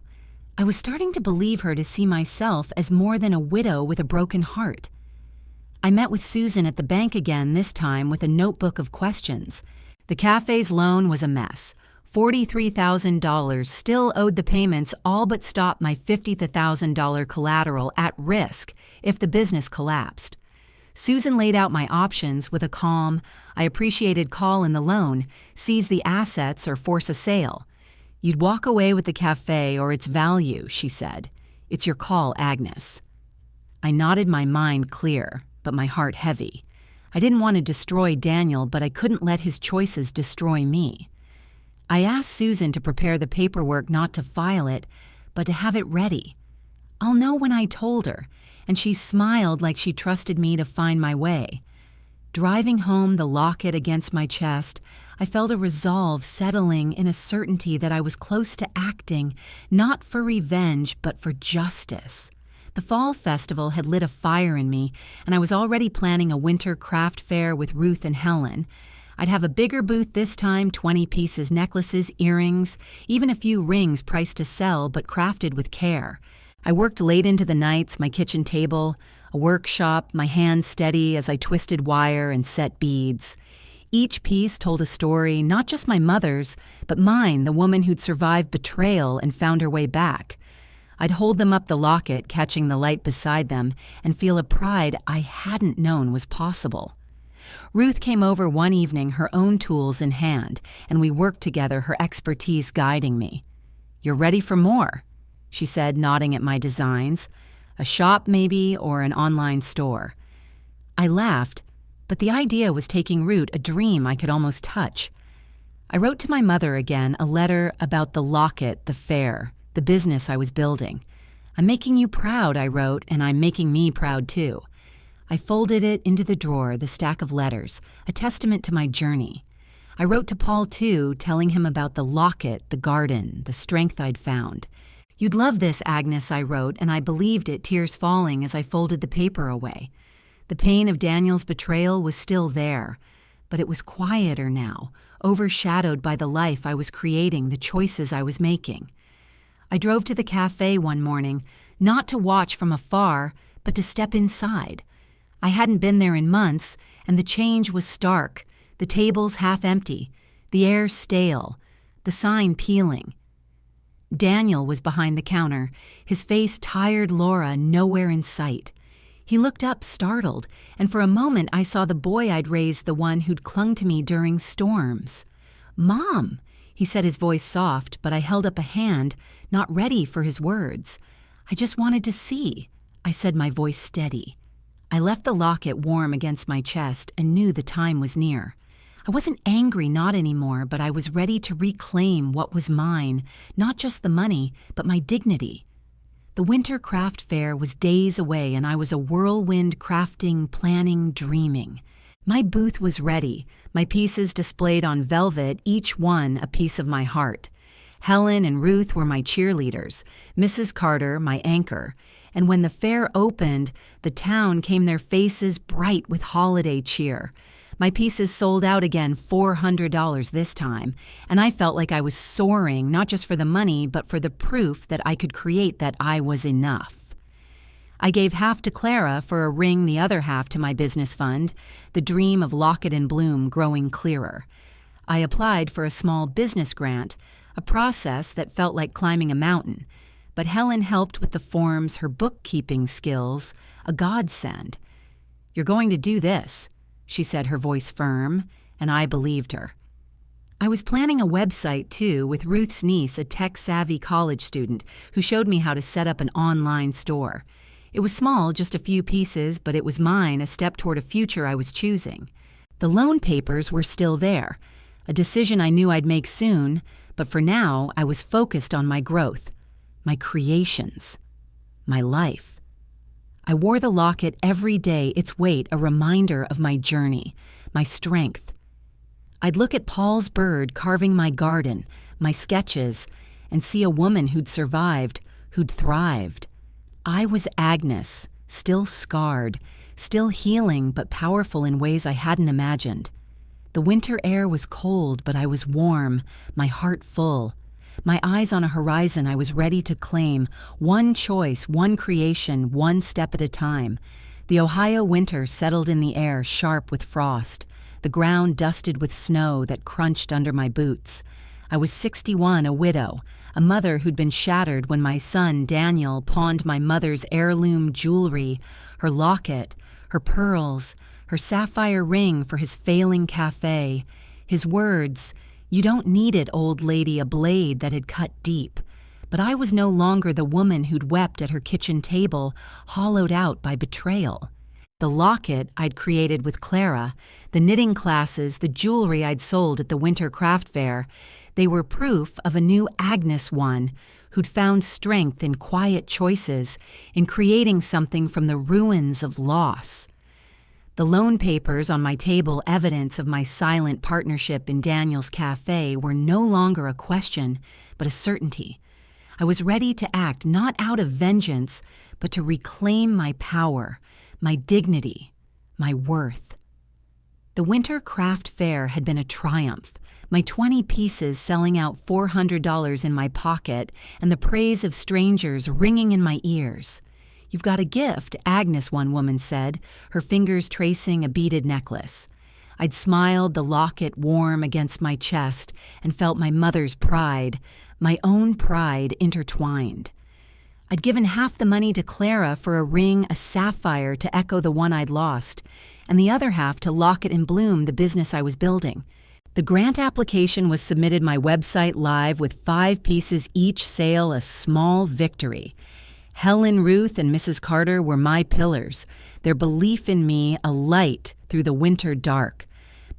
I was starting to believe her, to see myself as more than a widow with a broken heart. I met with Susan at the bank again, this time with a notebook of questions. The cafe's loan was a mess. $43,000 still owed the payments, all but stopped my $50,000 collateral at risk if the business collapsed. Susan laid out my options with a calm, "I appreciated call in the loan, seize the assets or force a sale. You'd walk away with the cafe or its value," she said. "It's your call, Agnes." I nodded, my mind clear, but my heart heavy. I didn't want to destroy Daniel, but I couldn't let his choices destroy me. I asked Susan to prepare the paperwork, not to file it, but to have it ready. I'll know when I told her, and she smiled like she trusted me to find my way. Driving home, the locket against my chest, I felt a resolve settling in a certainty that I was close to acting, not for revenge, but for justice. The fall festival had lit a fire in me, and I was already planning a winter craft fair with Ruth and Helen. I'd have a bigger booth this time, 20 pieces, necklaces, earrings, even a few rings priced to sell but crafted with care. I worked late into the nights, my kitchen table, a workshop, my hands steady as I twisted wire and set beads. Each piece told a story, not just my mother's, but mine, the woman who'd survived betrayal and found her way back. I'd hold them up, the locket catching the light beside them, and feel a pride I hadn't known was possible. Ruth came over one evening, her own tools in hand, and we worked together, her expertise guiding me. "You're ready for more," she said, nodding at my designs. A shop maybe, or an online store. I laughed, but the idea was taking root, a dream I could almost touch. I wrote to my mother again a letter about the locket, the fair, the business I was building. "I'm making you proud," I wrote, "and I'm making me proud too." I folded it into the drawer, the stack of letters, a testament to my journey. I wrote to Paul too, telling him about the locket, the garden, the strength I'd found. "You'd love this, Agnes," I wrote, and I believed it, tears falling as I folded the paper away. The pain of Daniel's betrayal was still there, but it was quieter now, overshadowed by the life I was creating, the choices I was making. I drove to the cafe one morning, not to watch from afar, but to step inside. I hadn't been there in months, and the change was stark, the tables half empty, the air stale, the sign peeling. Daniel was behind the counter, his face tired, Laura nowhere in sight. He looked up, startled, and for a moment I saw the boy I'd raised, the one who'd clung to me during storms. "Mom," he said, his voice soft, but I held up a hand, not ready for his words. "I just wanted to see," I said, my voice steady. I left the locket warm against my chest and knew the time was near. I wasn't angry, not anymore, but I was ready to reclaim what was mine, not just the money, but my dignity. The Winter Craft Fair was days away, and I was a whirlwind crafting, planning, dreaming. My booth was ready, my pieces displayed on velvet, each one a piece of my heart. Helen and Ruth were my cheerleaders, Mrs. Carter my anchor, and when the fair opened, the town came their faces bright with holiday cheer. My pieces sold out again, $400 this time, and I felt like I was soaring, not just for the money, but for the proof that I could create, that I was enough. I gave half to Clara for a ring, the other half to my business fund, the dream of Locket and Bloom growing clearer. I applied for a small business grant, a process that felt like climbing a mountain, but Helen helped with the forms, her bookkeeping skills, a godsend. "You're going to do this," she said, her voice firm, and I believed her. I was planning a website, too, with Ruth's niece, a tech-savvy college student, who showed me how to set up an online store. It was small, just a few pieces, but it was mine, a step toward a future I was choosing. The loan papers were still there, a decision I knew I'd make soon, but for now I was focused on my growth, my creations, my life. I wore the locket every day, its weight a reminder of my journey, my strength. I'd look at Paul's bird carving my garden, my sketches, and see a woman who'd survived, who'd thrived. I was Agnes, still scarred, still healing but powerful in ways I hadn't imagined. The winter air was cold, but I was warm, my heart full. My eyes on a horizon I was ready to claim, one choice, one creation, one step at a time. The Ohio winter settled in the air, sharp with frost, the ground dusted with snow that crunched under my boots. I was 61, a widow, a mother who'd been shattered when my son, Daniel, pawned my mother's heirloom jewelry, her locket, her pearls, her sapphire ring for his failing cafe. His words, "You don't need it, old lady," a blade that had cut deep. But I was no longer the woman who'd wept at her kitchen table, hollowed out by betrayal. The locket I'd created with Clara, the knitting classes, the jewelry I'd sold at the Winter Craft Fair, they were proof of a new Agnes one who'd found strength in quiet choices, in creating something from the ruins of loss. The loan papers on my table, evidence of my silent partnership in Daniel's cafe, were no longer a question, but a certainty. I was ready to act, not out of vengeance, but to reclaim my power, my dignity, my worth. The Winter Craft Fair had been a triumph, my 20 pieces selling out $400 in my pocket, and the praise of strangers ringing in my ears. "You've got a gift," Agnes, one woman said, her fingers tracing a beaded necklace. I'd smiled, the locket warm against my chest, and felt my mother's pride, my own pride intertwined. I'd given half the money to Clara for a ring, a sapphire to echo the one I'd lost, and the other half to Locket and Bloom, the business I was building. The grant application was submitted, my website live with 5 pieces each sale, a small victory. Helen, Ruth, and Mrs. Carter were my pillars, their belief in me a light through the winter dark.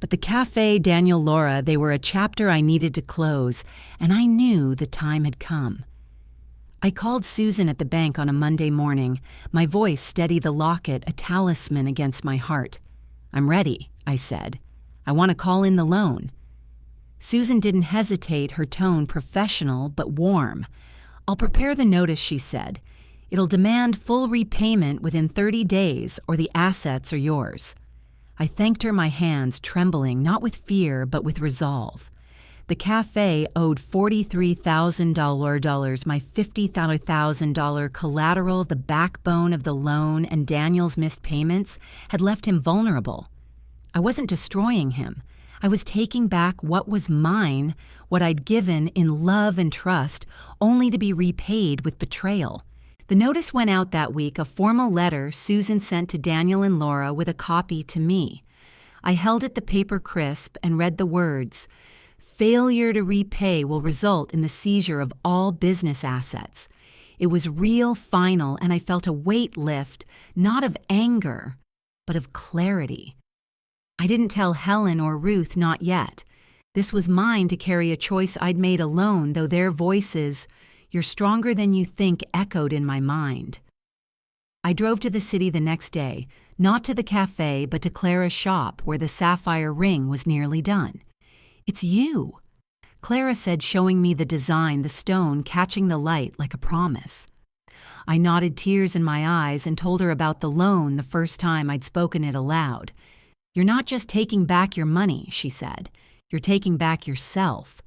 But the cafe, Daniel, Laura, they were a chapter I needed to close, and I knew the time had come. I called Susan at the bank on a Monday morning, my voice steady the locket, a talisman against my heart. "I'm ready," I said. "I want to call in the loan." Susan didn't hesitate, her tone professional but warm. "I'll prepare the notice," she said. "It'll demand full repayment within 30 days or the assets are yours." I thanked her, my hands trembling, not with fear but with resolve. The cafe owed $43,000, my $50,000 collateral, the backbone of the loan, and Daniel's missed payments had left him vulnerable. I wasn't destroying him. I was taking back what was mine, what I'd given in love and trust, only to be repaid with betrayal. The notice went out that week, a formal letter Susan sent to Daniel and Laura with a copy to me. I held it the paper crisp and read the words, "Failure to repay will result in the seizure of all business assets." It was real, final, and I felt a weight lift, not of anger, but of clarity. I didn't tell Helen or Ruth, not yet. This was mine to carry, a choice I'd made alone, though their voices, "You're stronger than you think," echoed in my mind. I drove to the city the next day, not to the cafe, but to Clara's shop, where the sapphire ring was nearly done. "It's you," Clara said, showing me the design, the stone catching the light like a promise. I nodded, tears in my eyes, and told her about the loan the first time I'd spoken it aloud. "You're not just taking back your money," she said. "You're taking back yourself."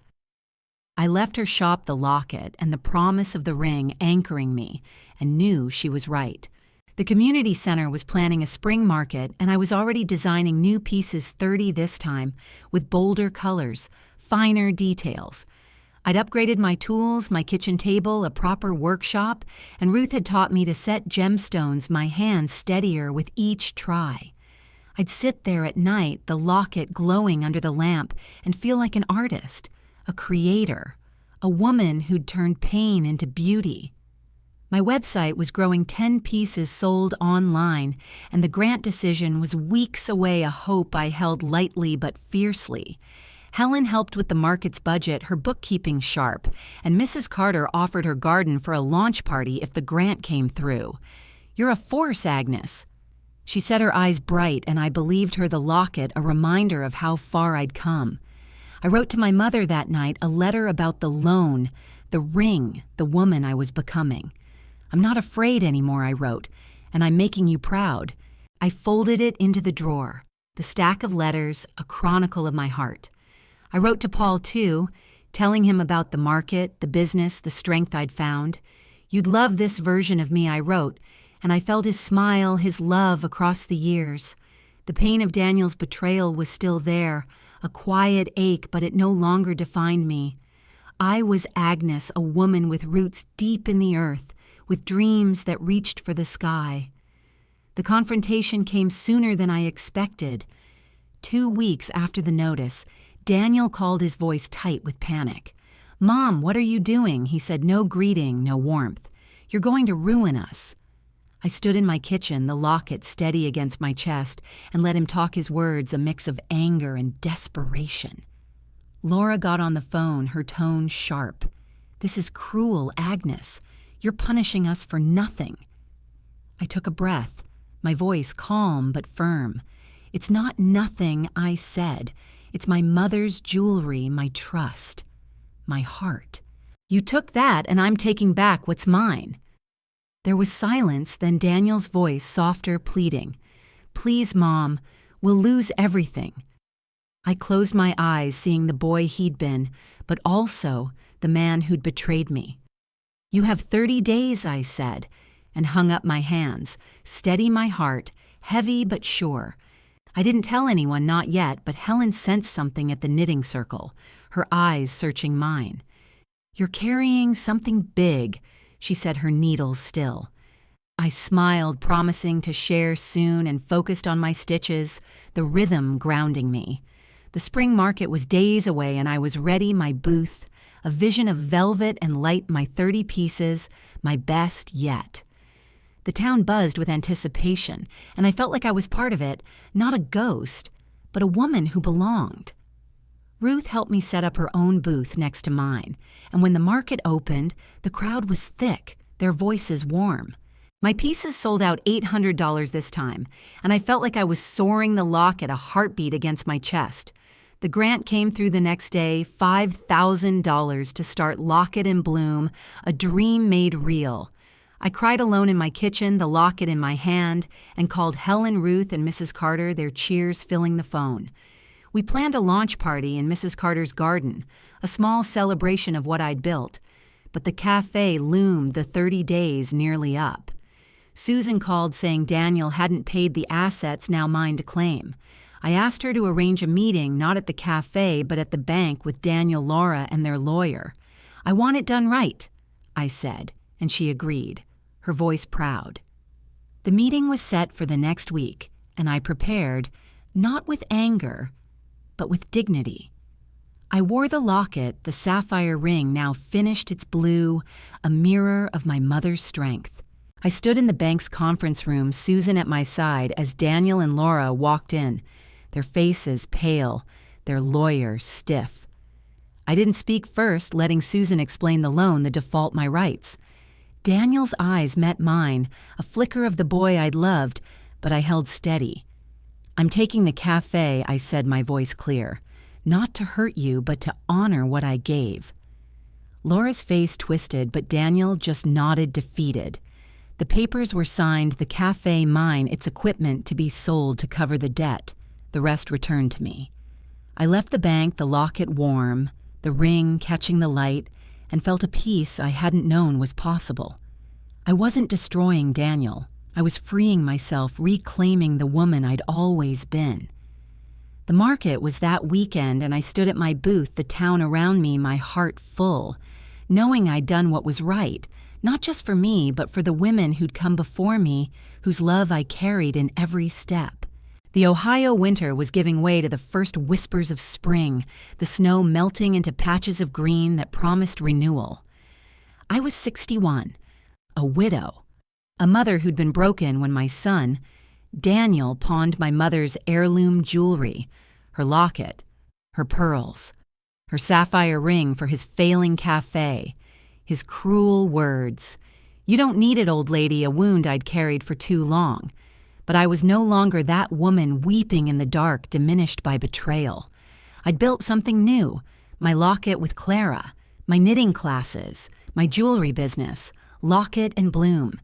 I left her shop, the locket, and the promise of the ring anchoring me, and knew she was right. The community center was planning a spring market, and I was already designing new pieces, 30 this time, with bolder colors, finer details. I'd upgraded my tools, my kitchen table, a proper workshop, and Ruth had taught me to set gemstones, my hands steadier with each try. I'd sit there at night, the locket glowing under the lamp, and feel like an artist, a creator, a woman who'd turned pain into beauty. My website was growing 10 pieces sold online, and the grant decision was weeks away, a hope I held lightly but fiercely. Helen helped with the market's budget, her bookkeeping sharp, and Mrs. Carter offered her garden for a launch party if the grant came through. "You're a force, Agnes." She set her eyes bright, and I believed her, the locket, a reminder of how far I'd come. I wrote to my mother that night a letter about the loan, the ring, the woman I was becoming. "I'm not afraid anymore," I wrote, "and I'm making you proud." I folded it into the drawer, the stack of letters, a chronicle of my heart. I wrote to Paul, too, telling him about the market, the business, the strength I'd found. "You'd love this version of me," I wrote, and I felt his smile, his love across the years. The pain of Daniel's betrayal was still there, a quiet ache, but it no longer defined me. I was Agnes, a woman with roots deep in the earth, with dreams that reached for the sky. The confrontation came sooner than I expected. 2 weeks after the notice, Daniel called, his voice tight with panic. "Mom, what are you doing?" He said, no greeting, no warmth. "You're going to ruin us." I stood in my kitchen, the locket steady against my chest, and let him talk his words, a mix of anger and desperation. Laura got on the phone, her tone sharp. "This is cruel, Agnes. You're punishing us for nothing." I took a breath, my voice calm but firm. "It's not nothing," I said. "It's my mother's jewelry, my trust, my heart. You took that, and I'm taking back what's mine." There was silence, then Daniel's voice, softer, pleading. "Please, Mom, we'll lose everything." I closed my eyes, seeing the boy he'd been, but also the man who'd betrayed me. "You have 30 days, I said, and hung up my hands, steady my heart, heavy but sure. I didn't tell anyone, not yet, but Helen sensed something at the knitting circle, her eyes searching mine. "You're carrying something big," she said, her needles still. I smiled, promising to share soon, and focused on my stitches, the rhythm grounding me. The spring market was days away, and I was ready, my booth, a vision of velvet and light, my 30 pieces, my best yet. The town buzzed with anticipation, and I felt like I was part of it, not a ghost, but a woman who belonged. Ruth helped me set up her own booth next to mine, and when the market opened, the crowd was thick, their voices warm. My pieces sold out $800 this time, and I felt like I was soaring the locket a heartbeat against my chest. The grant came through the next day, $5,000 to start Locket and Bloom, a dream made real. I cried alone in my kitchen, the locket in my hand, and called Helen, Ruth, and Mrs. Carter, their cheers filling the phone. We planned a launch party in Mrs. Carter's garden, a small celebration of what I'd built, but the cafe loomed, the 30 days nearly up. Susan called saying Daniel hadn't paid the assets now mine to claim. I asked her to arrange a meeting not at the cafe but at the bank with Daniel, Laura, and their lawyer. I want it done right, I said, and she agreed, her voice proud. The meeting was set for the next week, and I prepared, not with anger, but with dignity. I wore the locket, the sapphire ring now finished its blue, a mirror of my mother's strength. I stood in the bank's conference room, Susan at my side, as Daniel and Laura walked in, their faces pale, their lawyer stiff. I didn't speak first, letting Susan explain the loan, the default, my rights. Daniel's eyes met mine, a flicker of the boy I'd loved, but I held steady. I'm taking the cafe, I said, my voice clear. Not to hurt you, but to honor what I gave. Laura's face twisted, but Daniel just nodded defeated. The papers were signed, the cafe mine, its equipment to be sold to cover the debt. The rest returned to me. I left the bank, the locket warm, the ring catching the light, and felt a peace I hadn't known was possible. I wasn't destroying Daniel. I was freeing myself, reclaiming the woman I'd always been. The market was that weekend, and I stood at my booth, the town around me, my heart full, knowing I'd done what was right, not just for me, but for the women who'd come before me, whose love I carried in every step. The Ohio winter was giving way to the first whispers of spring, the snow melting into patches of green that promised renewal. I was 61, a widow, a mother who'd been broken when my son, Daniel, pawned my mother's heirloom jewelry, her locket, her pearls, her sapphire ring for his failing cafe, his cruel words. "You don't need it, old lady," a wound I'd carried for too long. But I was no longer that woman weeping in the dark, diminished by betrayal. I'd built something new, my locket with Clara, my knitting classes, my jewelry business, Locket and Bloom,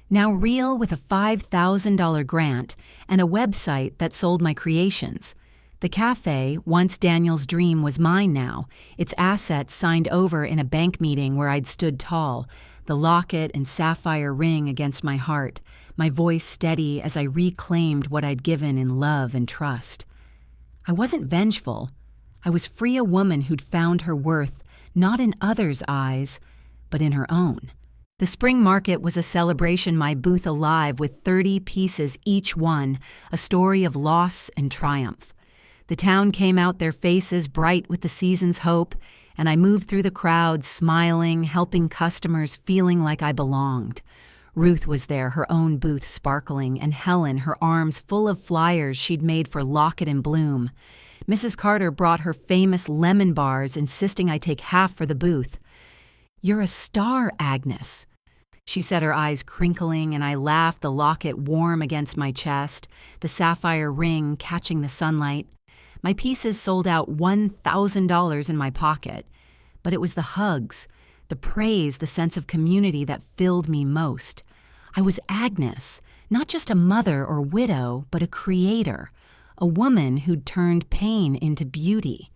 now real with a $5,000 grant and a website that sold my creations. The cafe, once Daniel's dream, was mine now, its assets signed over in a bank meeting where I'd stood tall, the locket and sapphire ring against my heart, my voice steady as I reclaimed what I'd given in love and trust. I wasn't vengeful. I was free, a woman who'd found her worth, not in others' eyes, but in her own. The spring market was a celebration, my booth alive with 30 pieces each one, a story of loss and triumph. The town came out, their faces bright with the season's hope, and I moved through the crowd, smiling, helping customers, feeling like I belonged. Ruth was there, her own booth sparkling, and Helen, her arms full of flyers she'd made for Locket and Bloom. Mrs. Carter brought her famous lemon bars, insisting I take half for the booth. "You're a star, Agnes," she said, her eyes crinkling, and I laughed, the locket warm against my chest, the sapphire ring catching the sunlight. My pieces sold out $1,000 in my pocket, but it was the hugs, the praise, the sense of community that filled me most. I was Agnes, not just a mother or widow, but a creator, a woman who'd turned pain into beauty.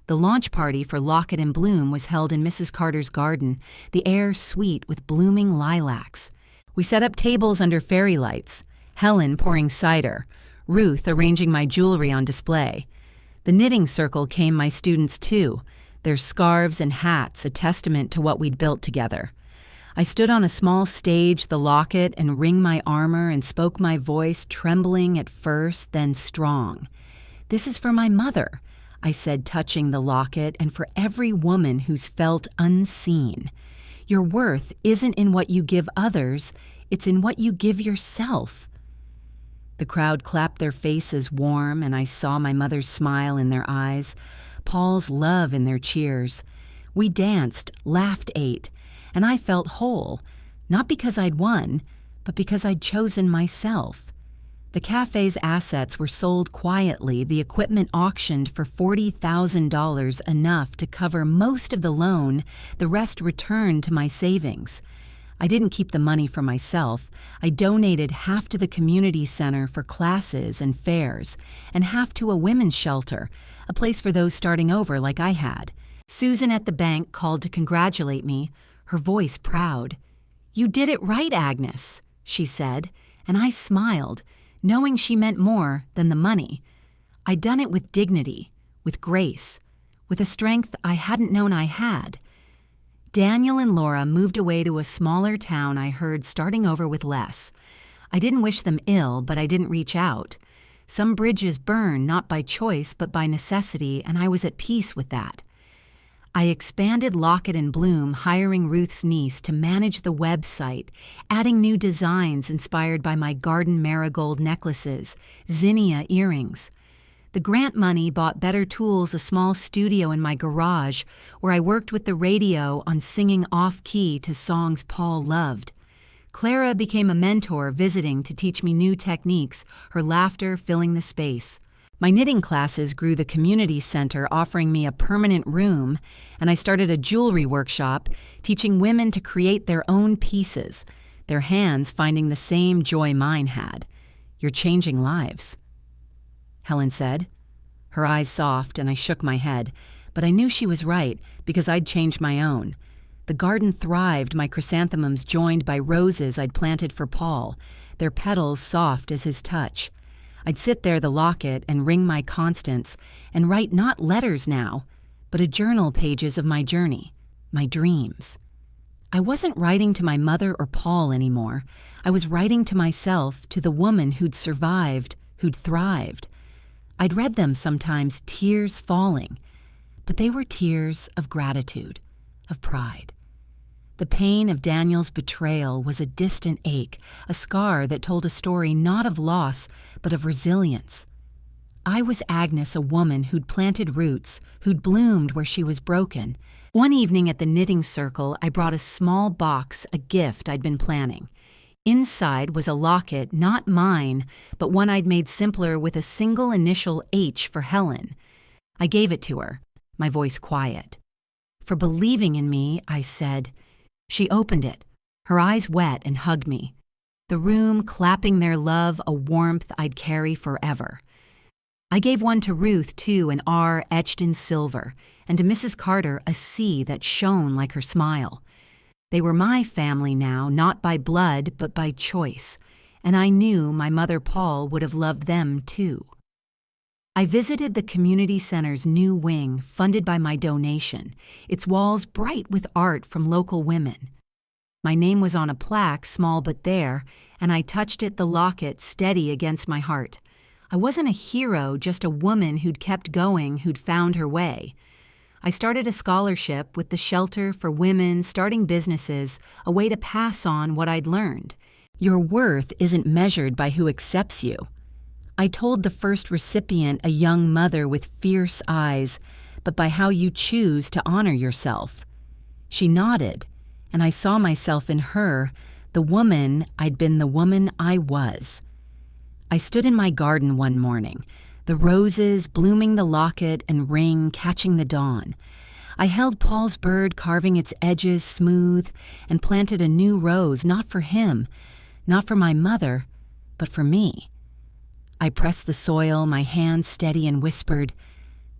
The launch party for Locket and Bloom was held in Mrs. Carter's garden, the air sweet with blooming lilacs. We set up tables under fairy lights, Helen pouring cider, Ruth arranging my jewelry on display. The knitting circle came my students too, their scarves and hats a testament to what we'd built together. I stood on a small stage, the locket and ring my armor, and spoke my voice, trembling at first, then strong. "This is for my mother. I said, touching the locket, and for every woman who's felt unseen. Your worth isn't in what you give others, it's in what you give yourself. The crowd clapped their faces warm, and I saw my mother's smile in their eyes, Paul's love in their cheers. We danced, laughed, ate, and I felt whole, not because I'd won, but because I'd chosen myself. The cafe's assets were sold quietly, the equipment auctioned for $40,000, enough to cover most of the loan, the rest returned to my savings. I didn't keep the money for myself. I donated half to the community center for classes and fairs, and half to a women's shelter, a place for those starting over like I had. Susan at the bank called to congratulate me, her voice proud. "You did it right, Agnes," she said, and I smiled, knowing she meant more than the money. I'd done it with dignity, with grace, with a strength I hadn't known I had. Daniel and Laura moved away to a smaller town I heard starting over with less. I didn't wish them ill, but I didn't reach out. Some bridges burn not by choice but by necessity, and I was at peace with that. I expanded Locket and Bloom, hiring Ruth's niece to manage the website, adding new designs inspired by my garden marigold necklaces, zinnia earrings. The grant money bought better tools, a small studio in my garage where I worked with the radio on singing off-key to songs Paul loved. Clara became a mentor, visiting to teach me new techniques, her laughter filling the space. My knitting classes grew the community center, offering me a permanent room, and I started a jewelry workshop, teaching women to create their own pieces, their hands finding the same joy mine had. "You're changing lives," Helen said. Her eyes soft, and I shook my head, but I knew she was right because I'd changed my own. The garden thrived, my chrysanthemums joined by roses I'd planted for Paul, their petals soft as his touch. I'd sit there, the locket, and ring my constants, and write not letters now, but a journal pages of my journey, my dreams. I wasn't writing to my mother or Paul anymore. I was writing to myself, to the woman who'd survived, who'd thrived. I'd read them sometimes, tears falling, but they were tears of gratitude, of pride. The pain of Daniel's betrayal was a distant ache, a scar that told a story not of loss, but of resilience. I was Agnes, a woman who'd planted roots, who'd bloomed where she was broken. One evening at the knitting circle, I brought a small box, a gift I'd been planning. Inside was a locket, not mine, but one I'd made simpler with a single initial H for Helen. I gave it to her, my voice quiet. "For believing in me," I said. She opened it, her eyes wet, and hugged me. The room clapping their love, a warmth I'd carry forever. I gave one to Ruth, too, an R etched in silver, and to Mrs. Carter a C that shone like her smile. They were my family now, not by blood, but by choice, and I knew my mother Paul would have loved them, too. I visited the community center's new wing, funded by my donation, its walls bright with art from local women. My name was on a plaque, small but there, and I touched it, the locket, steady against my heart. I wasn't a hero, just a woman who'd kept going, who'd found her way. I started a scholarship with the Shelter for Women, starting businesses, a way to pass on what I'd learned. Your worth isn't measured by who accepts you. I told the first recipient, a young mother with fierce eyes, but by how you choose to honor yourself. She nodded, and I saw myself in her, the woman I'd been, the woman I was. I stood in my garden one morning, the roses blooming, the locket and ring catching the dawn. I held Paul's bird, carving its edges smooth, and planted a new rose, not for him, not for my mother, but for me. I pressed the soil, my hands steady, and whispered,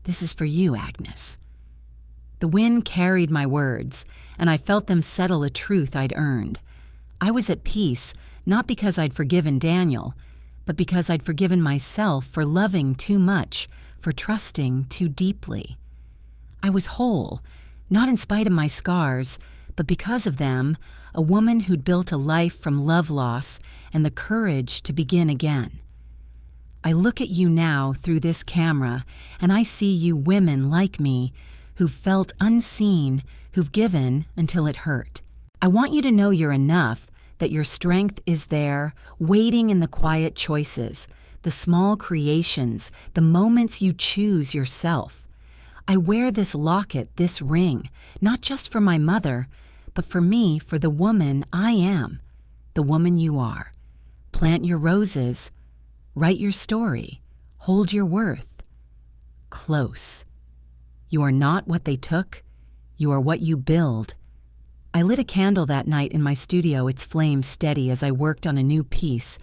"This is for you, Agnes." The wind carried my words, and I felt them settle a truth I'd earned. I was at peace, not because I'd forgiven Daniel, but because I'd forgiven myself for loving too much, for trusting too deeply. I was whole, not in spite of my scars, but because of them, a woman who'd built a life from love loss and the courage to begin again. I look at you now through this camera, and I see you women like me who've felt unseen, who've given until it hurt. I want you to know you're enough, that your strength is there, waiting in the quiet choices, the small creations, the moments you choose yourself. I wear this locket, this ring, not just for my mother, but for me, for the woman I am, the woman you are. Plant your roses, write your story, hold your worth. Close. You are not what they took, you are what you build. I lit a candle that night in my studio, its flame steady as I worked on a new piece,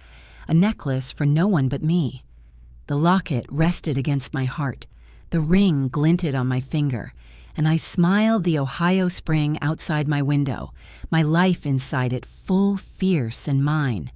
a necklace for no one but me. The locket rested against my heart, the ring glinted on my finger, and I smiled the Ohio spring outside my window, my life inside it full, fierce, and mine.